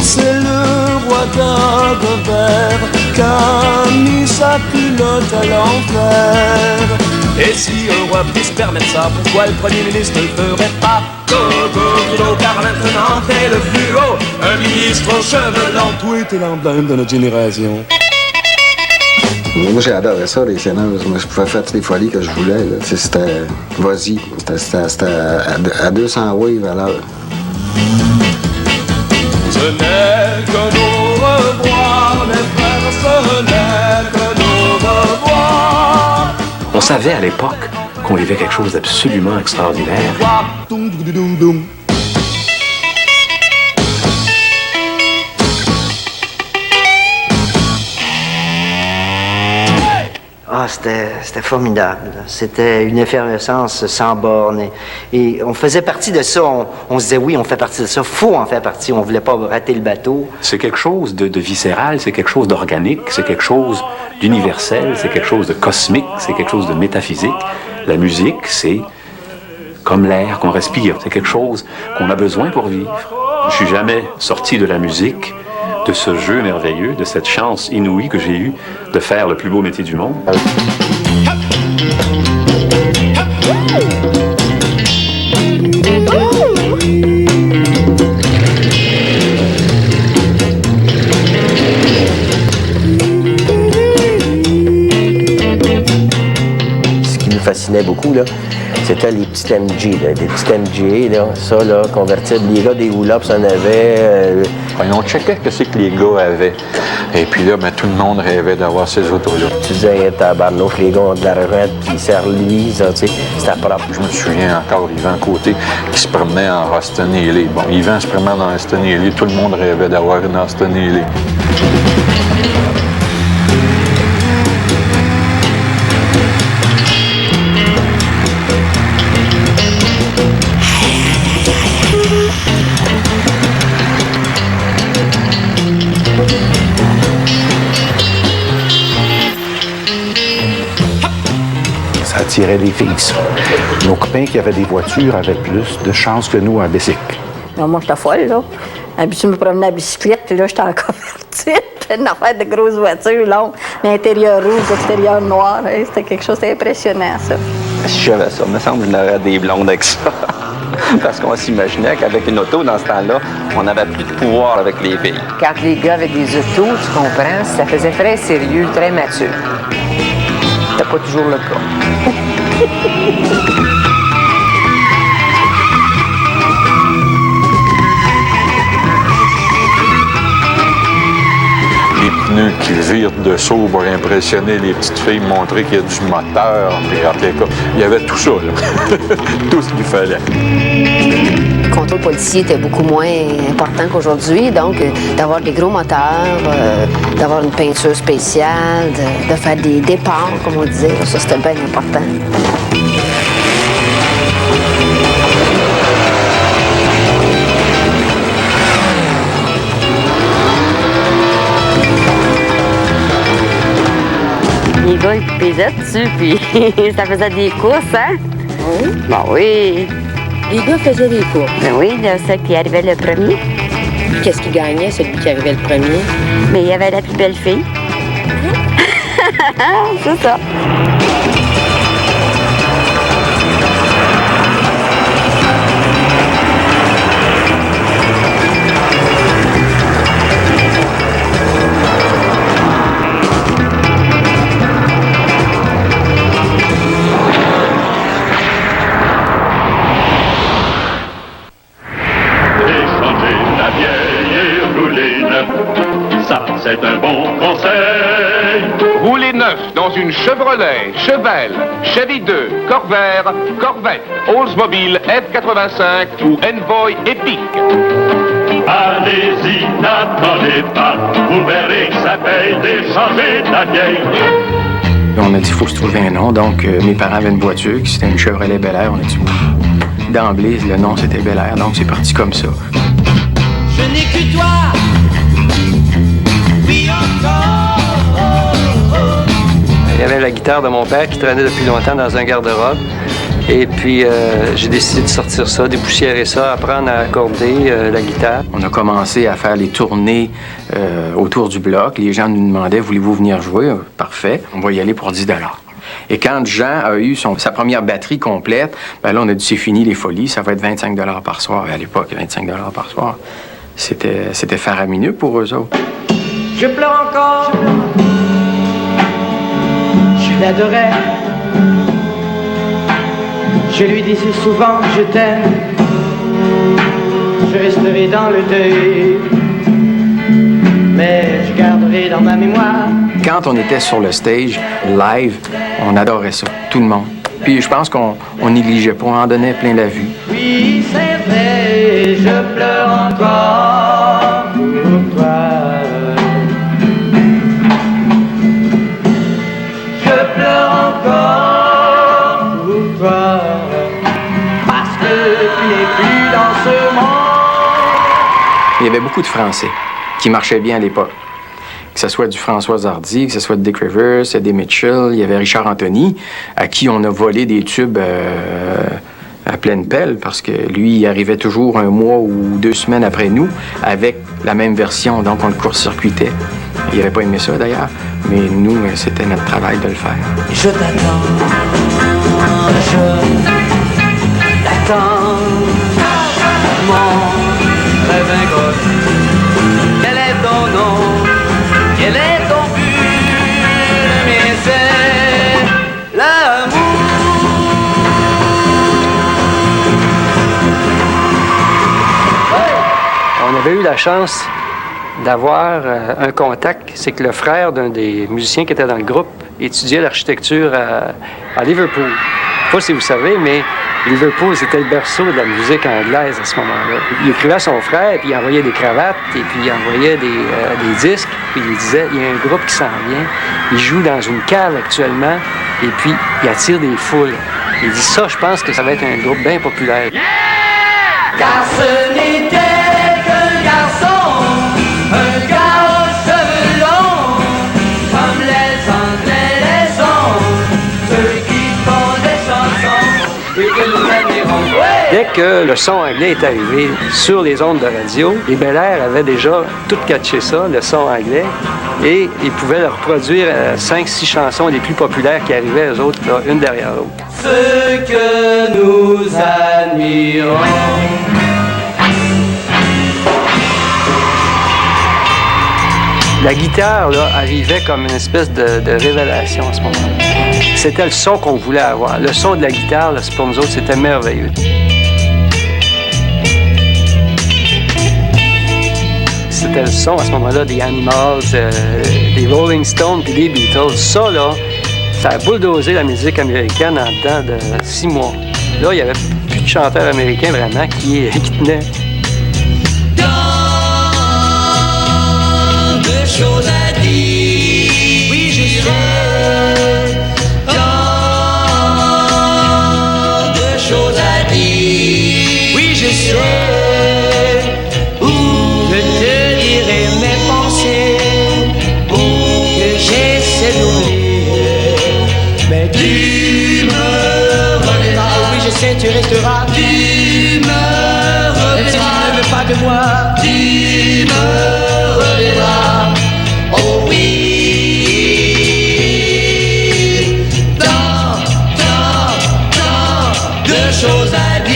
C'est le roi d'Agobert qui a mis sa culotte à l'envers. Et si un roi puisse permettre ça, pourquoi le Premier ministre ne le ferait pas? Go, car maintenant t'es le plus haut, un ministre aux cheveux blancs. Toi t'es l'emblème de notre génération. Moi, j'ai adoré ça, les Sinners. Moi, je pouvais faire toutes les folies que je voulais. Là. C'était vas-y. C'était à 200 waves à l'heure. Ce n'est que nos revoirs, mes frères, ce n'est que nos revoirs. On savait à l'époque qu'on vivait quelque chose d'absolument extraordinaire. Ah, c'était formidable. C'était une effervescence sans borne. Et on faisait partie de ça. On se disait, oui, on fait partie de ça. Faut en faire partie. On voulait pas rater le bateau. C'est quelque chose de viscéral, c'est quelque chose d'organique, c'est quelque chose d'universel, c'est quelque chose de cosmique, c'est quelque chose de métaphysique. La musique, c'est comme l'air qu'on respire. C'est quelque chose qu'on a besoin pour vivre. Je suis jamais sorti de la musique, de ce jeu merveilleux, de cette chance inouïe que j'ai eue de faire le plus beau métier du monde. Ce qui nous fascinait beaucoup, là, c'était les petites MG, là, des petites MG, là, ça, là, convertibles. Les gars des hula-hoops en avaient. On checkait ce que les gars avaient. Et puis là, ben, tout le monde rêvait d'avoir ces autos-là. Tu disais, tabarnouche, les gars ont de l'argent, puis ils servent lui, ça, tu sais, c'était propre. Je me souviens encore Yvan Côté qui se promenait en Austin Healey. Bon, Yvan se promenait en Austin Healey, tout le monde rêvait d'avoir une Austin Healey. Ça attirait les filles, ça. Nos copains qui avaient des voitures avaient plus de chance que nous à bicycle. Non, moi, j'étais folle, là. Habituée de me promener à bicyclette, puis là, j'étais en convertible. Une affaire de grosses voitures longues, l'intérieur rouge, l'extérieur noir. Hein, c'était quelque chose d'impressionnant, ça. Si j'avais ça, il me semble que je n'aurais des blondes avec ça. Parce qu'on s'imaginait qu'avec une auto, dans ce temps-là, on n'avait plus de pouvoir avec les filles. Quand les gars avaient des autos, tu comprends, ça faisait très sérieux, très mature. C'était pas toujours le cas. Les pneus qui virent dessous pour impressionner les petites filles, montrer qu'il y a du moteur. Il y avait tout ça, là. Tout ce qu'il fallait. Le contrôle policier était beaucoup moins important qu'aujourd'hui, donc d'avoir des gros moteurs, d'avoir une peinture spéciale, de faire des départs, comme on disait, ça c'était bien important. Les gars, ils paisaient dessus, puis ça faisait des courses, hein? Oui. Ben oui. Les gars faisaient des courses. Ben oui, là, ceux qui arrivait le premier. Qu'est-ce qui gagnait, celui qui arrivait le premier? Mais il y avait la plus belle fille. C'est ça. C'est un bon conseil. Roulez neuf dans une Chevrolet, Chevelle, Chevy 2, Corvair, Corvette, Oldsmobile F85 ou Envoy Epic. Allez-y, n'attendez pas. Vous verrez que ça paye d'échanger de la vieille. On a dit qu'il faut se trouver un nom, donc mes parents avaient une voiture qui c'était une Chevrolet Bel Air. On a dit d'emblée, le nom c'était Bel Air, donc c'est parti comme ça. Je n'ai que toi. Il y avait la guitare de mon père qui traînait depuis longtemps dans un garde-robe. Et puis, j'ai décidé de sortir ça, dépoussiérer ça, apprendre à accorder la guitare. On a commencé à faire les tournées autour du bloc. Les gens nous demandaient, voulez-vous venir jouer? Parfait, on va y aller pour 10 $. Et quand Jean a eu sa première batterie complète, ben là, on a dit, c'est fini les folies, ça va être 25 $ par soir. Et à l'époque, 25 $ par soir, c'était faramineux pour eux autres. Je pleure encore l'adorais. Je lui disais souvent je t'aime. Je resterai dans le deuil, mais je garderai dans ma mémoire. Quand on était sur le stage, live, on adorait ça, tout le monde. Puis je pense qu'on négligeait pas, on en donnait plein la vue. Oui, c'est vrai, je pleure encore pour toi. Je pleure encore pour toi, parce que tu n'es plus dans ce monde. Il y avait beaucoup de Français qui marchaient bien à l'époque. Que ce soit du François Hardy, que ce soit de Dick Rivers, Eddie Mitchell, il y avait Richard Anthony, à qui on a volé des tubes à pleine pelle, parce que lui, il arrivait toujours 1 mois ou 2 semaines après nous, avec la même version, donc on le court-circuitait. Il n'avait pas aimé ça, d'ailleurs, mais nous, c'était notre travail de le faire. Je t'attends, mon rêve inconnu. Quel est ton nom? Quel est ton but? Mais c'est l'amour. On avait eu la chance d'avoir un contact. C'est que le frère d'un des musiciens qui était dans le groupe étudiait l'architecture à Liverpool. Je ne sais pas si vous savez, mais Liverpool, c'était le berceau de la musique anglaise à ce moment-là. Il écrivait à son frère, puis il envoyait des cravates, et puis il envoyait des disques, puis il disait, il y a un groupe qui s'en vient, il joue dans une cave actuellement, et puis il attire des foules. Il dit, ça, je pense que ça va être un groupe bien populaire. Yeah! Car ce n'était qu'un garçon, un gars aux cheveux longs, comme les Anglais les sont, ceux qui font des chansons et que nous admirons. Dès que le son anglais est arrivé sur les ondes de radio, les Bel Air avaient déjà tout catché ça, le son anglais, et ils pouvaient leur produire 5-6 chansons les plus populaires qui arrivaient, eux autres, là, une derrière l'autre. Ce que nous admirons. La guitare, là, arrivait comme une espèce de révélation à ce moment-là. C'était le son qu'on voulait avoir. Le son de la guitare, là, pour nous autres, c'était merveilleux. C'était le son, à ce moment-là, des Animals, des Rolling Stones et des Beatles. Ça, là, ça a bulldozé la musique américaine en dedans de 6 mois. Là, il n'y avait plus de chanteurs américains, vraiment, qui tenaient. Chose à dire, oui je sais, tant de choses à dire, oui je sais, où je te dirai mes pensées, que j'essaie d'oublier, mais tu me reverras, oui je sais tu resteras, tu me reverras, même si tu ne veux pas de moi, tu me reverras. Oh oui, tant de choses à dire.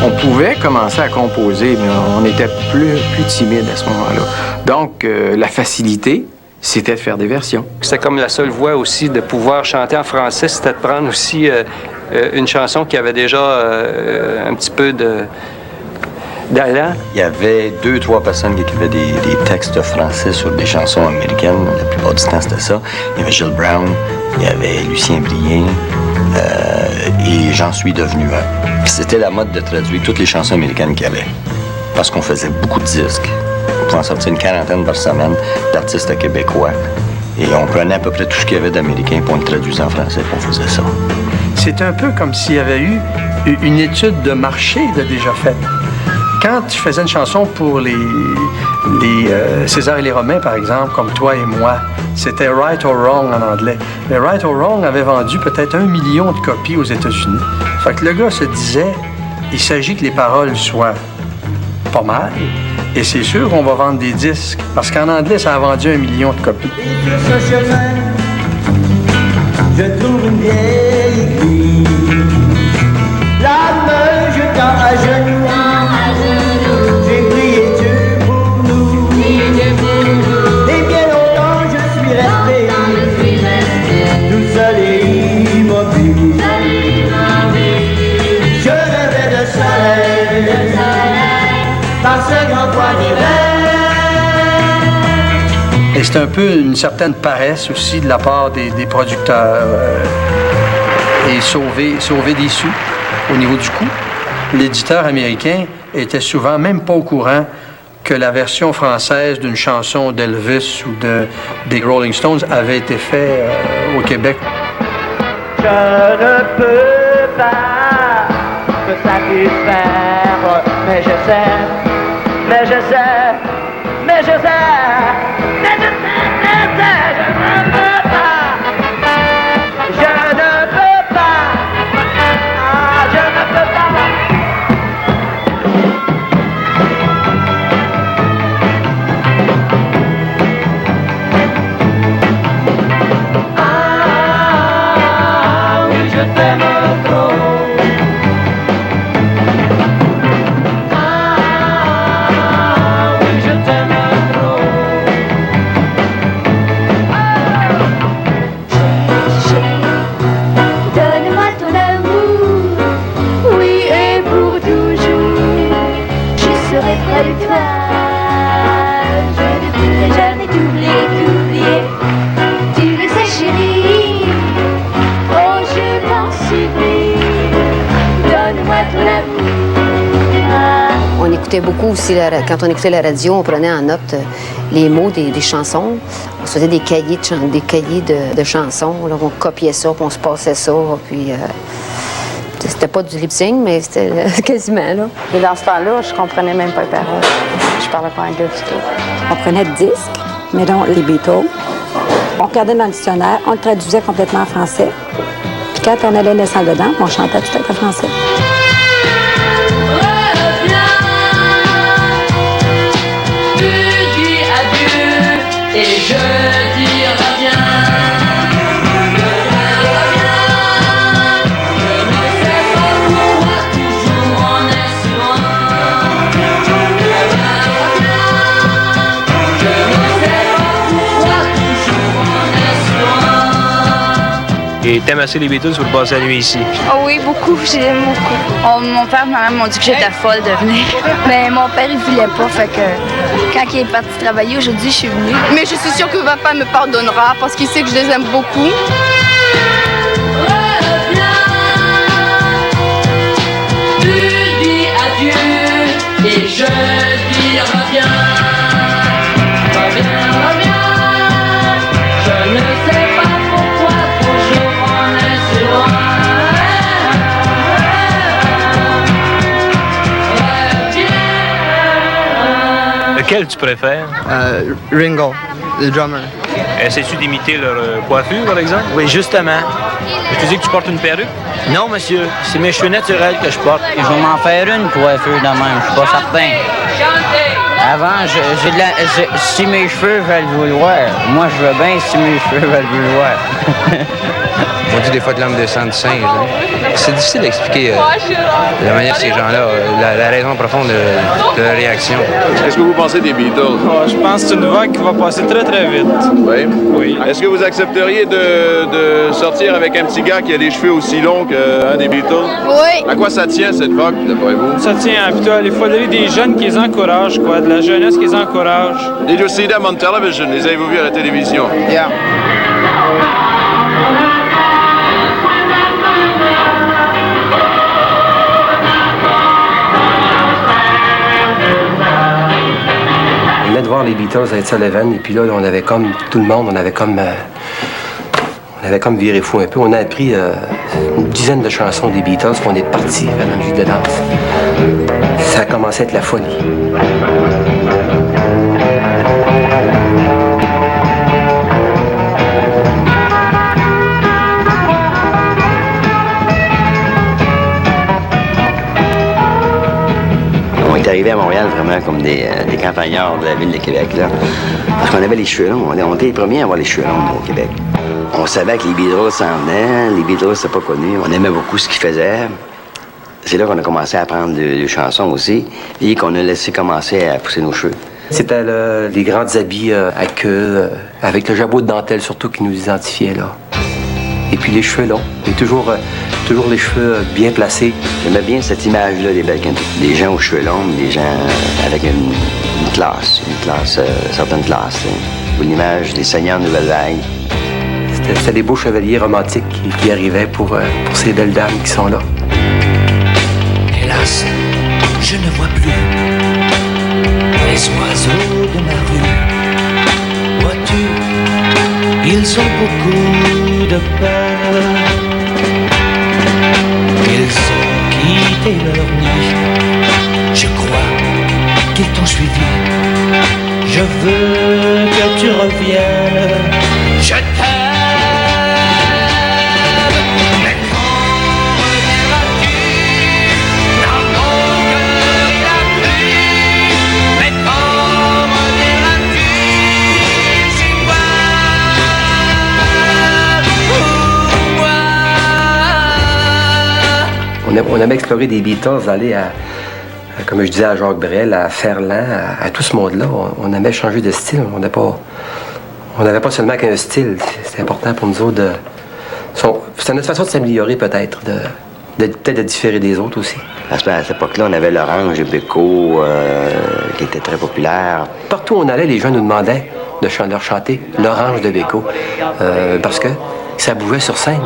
On pouvait commencer à composer, mais on était plus timide à ce moment-là. Donc, la facilité, c'était de faire des versions. C'était comme la seule voie aussi de pouvoir chanter en français, c'était de prendre aussi une chanson qui avait déjà un petit peu d'allant. Il y avait 2-3 personnes qui écrivaient des textes français sur des chansons américaines. La plupart du temps, c'était ça. Il y avait Gilles Brown, il y avait Lucien Brien, et j'en suis devenu un. C'était la mode de traduire toutes les chansons américaines qu'il y avait. Parce qu'on faisait beaucoup de disques. On pouvait en sortir une 40aine par semaine d'artistes québécois. Et on prenait à peu près tout ce qu'il y avait d'américain, puis on le traduisait en français, puis on faisait ça. C'est un peu comme s'il y avait eu une étude de marché de déjà faite. Quand tu faisais une chanson pour les César et les Romains, par exemple, comme Toi et moi, c'était Right or Wrong en anglais. Mais Right or Wrong avait vendu peut-être 1 million de copies aux États-Unis. Fait que le gars se disait, il s'agit que les paroles soient pas mal, et c'est sûr qu'on va vendre des disques, parce qu'en anglais, ça a vendu 1 million de copies. Ce chemin, je trouve une vieille aiguille, l'âme jetant à genoux, j'ai prié Dieu pour nous, des Et c'est un peu une certaine paresse aussi de la part des producteurs et sauver des sous au niveau du coût. L'éditeur américain était souvent même pas au courant que la version française d'une chanson d'Elvis ou des Rolling Stones avait été faite au Québec. Je ne peux pas me satisfaire, mais je sais, mais je sais, mais je sais, mais je sais, mais je ne peux pas, je ne peux pas, ah, je ne peux pas. Je t'aime trop. Ah, oui, je t'aime trop. Donne-moi ton amour, oui, et pour toujours, je serai près de toi. Je ne pourrai jamais t'oublier. Tu le sais, chérie. Oh, je t'en supplie, donne-moi ton amour. On écoutait beaucoup aussi, quand on écoutait la radio, on prenait en note les mots des chansons. On se faisait des cahiers de chansons. Là, on copiait ça, puis on se passait ça. Puis c'était pas du lip-sync, mais c'était quasiment, là. Et dans ce temps-là, je comprenais même pas les paroles. Je parlais pas anglais du tout. On prenait le disque, mettons les Beatles. On regardait dans le dictionnaire, on le traduisait complètement en français. Puis quand on allait naissant dedans, on chantait tout avec le français. Tu dis adieu et je dis reviens. Je ne sais pas pourquoi toujours on est si loin. Je ne sais pas pourquoi toujours on est si loin. Et t'aimes assez les Beatles pour passer la nuit ici? Oh oui, beaucoup, j'aime beaucoup. Mon père et ma mère m'ont dit que j'étais folle de venir. Mais mon père, il voulait pas, fait que quand il est parti travailler aujourd'hui, je suis venue. Mais je suis sûre que papa me pardonnera parce qu'il sait que je les aime beaucoup. Tu dis adieu et je dis reviens. Reviens, reviens. Je ne sais pas pourquoi toujours on est si loin. Lequel tu préfères? Ringo, le drummer. Essaies-tu d'imiter leur coiffure, par exemple? Oui, justement. Tu dis que tu portes une perruque? Non, monsieur, c'est mes cheveux naturels que je porte. Je vais m'en faire une coiffure de même, je suis pas certain. Avant, si mes cheveux veulent le vouloir. Moi, je veux bien si mes cheveux veulent le vouloir. On dit des fois de l'homme de sang du singe. Hein. C'est difficile d'expliquer la manière ces gens-là, la raison profonde de leur réaction. Qu'est-ce que vous pensez des Beatles? Oh, je pense que c'est une vague qui va passer très, très vite. Oui? Oui. Est-ce que vous accepteriez de sortir avec un petit gars qui a les cheveux aussi longs qu'un des Beatles? Oui. À quoi ça tient, cette vague, d'après vous? Ça tient plutôt il faudrait des jeunes qui les encouragent, quoi, de la jeunesse qui les encourage. Did you see them on television? Les avez-vous vus à la télévision? Yeah. On venait de voir les Beatles à Ed Sullivan, et puis là, on avait comme, tout le monde, on avait comme viré fou un peu. On a appris une dizaine de chansons des Beatles, puis on est parti faire une musique de danse. Ça a commencé à être la folie. On est arrivé à Montréal vraiment comme des campagnards de la ville de Québec, là. Parce qu'on avait les cheveux longs. On était les premiers à avoir les cheveux longs au Québec. On savait que les Beatles s'en venaient. Les Beatles, c'était pas connu. On aimait beaucoup ce qu'ils faisaient. C'est là qu'on a commencé à apprendre des chansons aussi et qu'on a laissé commencer à pousser nos cheveux. C'était les grands habits à queue, avec le jabot de dentelle surtout qui nous identifiait, là. Et puis les cheveux longs, et toujours les cheveux bien placés. J'aimais bien cette image-là des Belkantous. Des gens aux cheveux longs, des gens avec une classe, certaine classe. pour l'image des seigneurs Nouvelle Vague. C'était des beaux chevaliers romantiques qui arrivaient pour ces belles dames qui sont là. Hélas, je ne vois plus les oiseaux de ma rue. Vois-tu, ils ont beaucoup de peur. Ils ont quitté leur nid. Je crois qu'ils t'ont suivi. Je veux que tu reviennes. Je t'aime. Mais quand reviendras-tu dans mon cœur il a plu. Mais quand reviendras-tu chez moi pour moi? On aimait explorer des Beatles, aller comme je disais à Jacques Brel, à Ferland, à tout ce monde-là. On aimait changer de style. On n'avait pas seulement qu'un style. C'était important pour nous autres c'était notre façon de s'améliorer peut-être, peut-être de différer des autres aussi. À cette époque-là, on avait l'Orange et Beko qui était très populaire. Partout où on allait, les gens nous demandaient de leur chanter l'Orange de Beko parce que ça bougeait sur scène.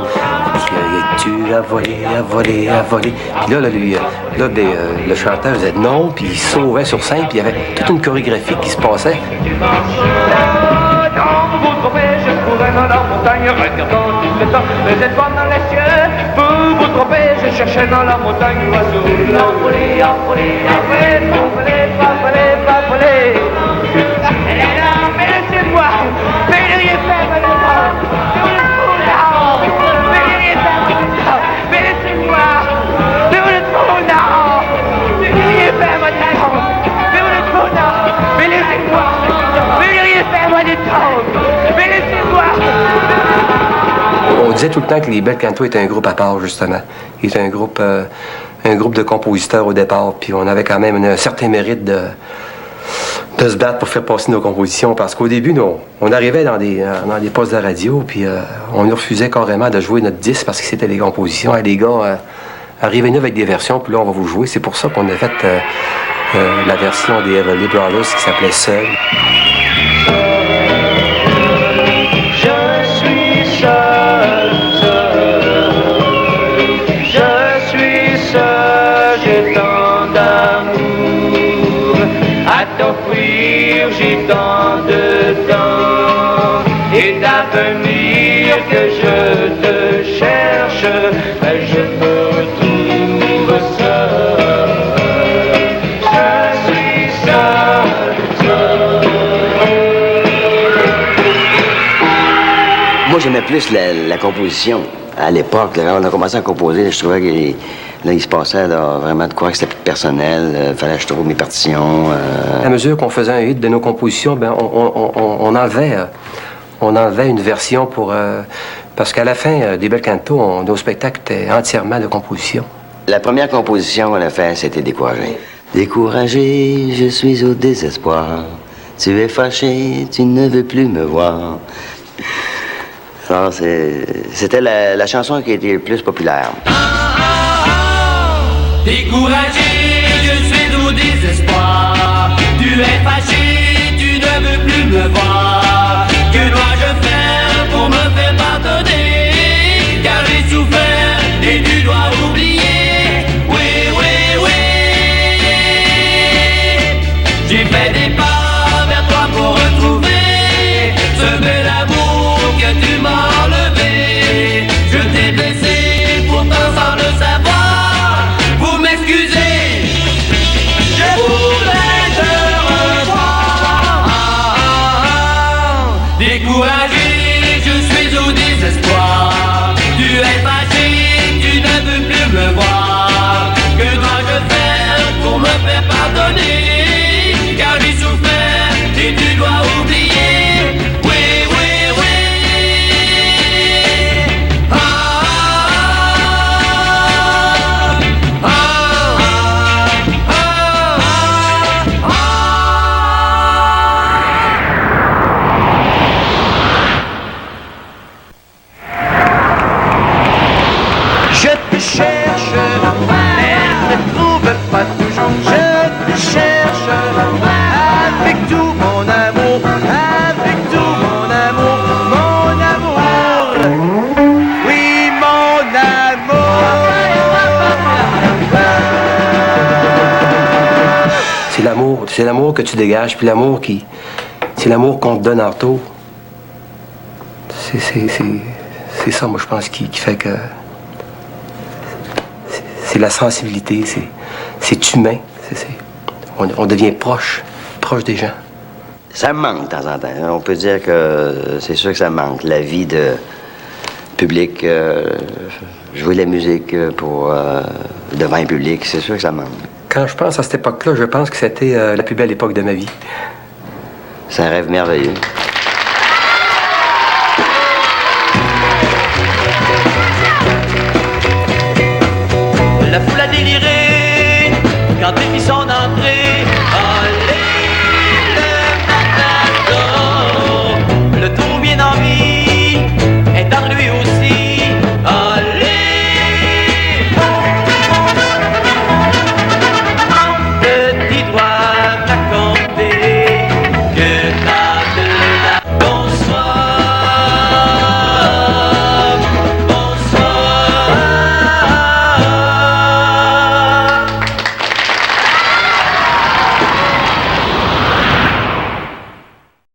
Tu as volé, a volé, a volé. Puis là, le chanteur disait non, puis il sauvait sur scène, puis il y avait toute une chorégraphie qui se passait. Vous trouvez, je courais dans la montagne, regardant tout le temps les étoiles dans les cieux. Vous trouvez, je cherchais dans la montagne l'oiseau. Envolé, envolé, envolé, envolé, envolé, envolé. Elle est là, mais laissez-moi, mais il n'y a pas de temps. Mais laissez-moi, mais vous le trouvez là. Mais il n'y a pas de temps. Mais vous le trouvez là. Mais laissez-moi, mais il n'y a pas de temps. Mais laissez-moi. On disait tout le temps que les Bel Canto étaient un groupe à part, justement. Ils étaient un groupe de compositeurs au départ, puis on avait quand même un certain mérite de se battre pour faire passer nos compositions, parce qu'au début, on arrivait dans des postes de radio, puis on nous refusait carrément de jouer notre disque parce que c'était des compositions. Hey, les gars, arrivez-nous avec des versions, puis là, on va vous jouer. C'est pour ça qu'on a fait la version des Everly Brothers qui s'appelait Seul. J'ai tant de temps et d'avenir que je te cherche, mais je me retrouve seul. Je suis seul. Moi, j'aimais plus la composition. À l'époque, quand on a commencé à composer, je trouvais qu'il se passait vraiment de quoi que c'était plus personnel. Il fallait que je trouve mes partitions. À mesure qu'on faisait un hit de nos compositions, on enlevait une version pour... parce qu'à la fin des Bel Canto, nos spectacles étaient entièrement de composition. La première composition qu'on a faite, c'était Découragé. Découragé, je suis au désespoir. Tu es fâché, tu ne veux plus me voir. Alors, c'était la chanson qui était le plus populaire. Découragé, je suis au désespoir. Tu es fâché, tu ne veux plus me voir. Que dois-je faire pour me faire pardonner? Car j'ai souffert et tu dois oublier. Oui, oui, oui. J'ai fait des pas vers toi pour retrouver ce bel amour que tu m'as enlevé. Je t'ai blessé, pourtant sans le savoir. Vous m'excusez, je voudrais te revoir. Découragé, je suis au désespoir. Tu es fâché, tu ne veux plus me voir. Que dois-je faire pour me faire pardonner? Car j'ai souffert et tu dois oublier. Oui, oui, oui. Je te cherche, mais ne trouve pas toujours. Je te cherche, avec tout mon amour, avec tout l'amour. C'est l'amour que tu dégages, puis l'amour qui... C'est l'amour qu'on te donne en retour. C'est ça, moi, je pense, qui fait que... C'est la sensibilité, c'est humain. On devient proche des gens. Ça me manque de temps en temps. On peut dire que c'est sûr que ça me manque. La vie de public, jouer de la musique devant un public, c'est sûr que ça me manque. Quand je pense à cette époque-là, je pense que c'était la plus belle époque de ma vie. C'est un rêve merveilleux.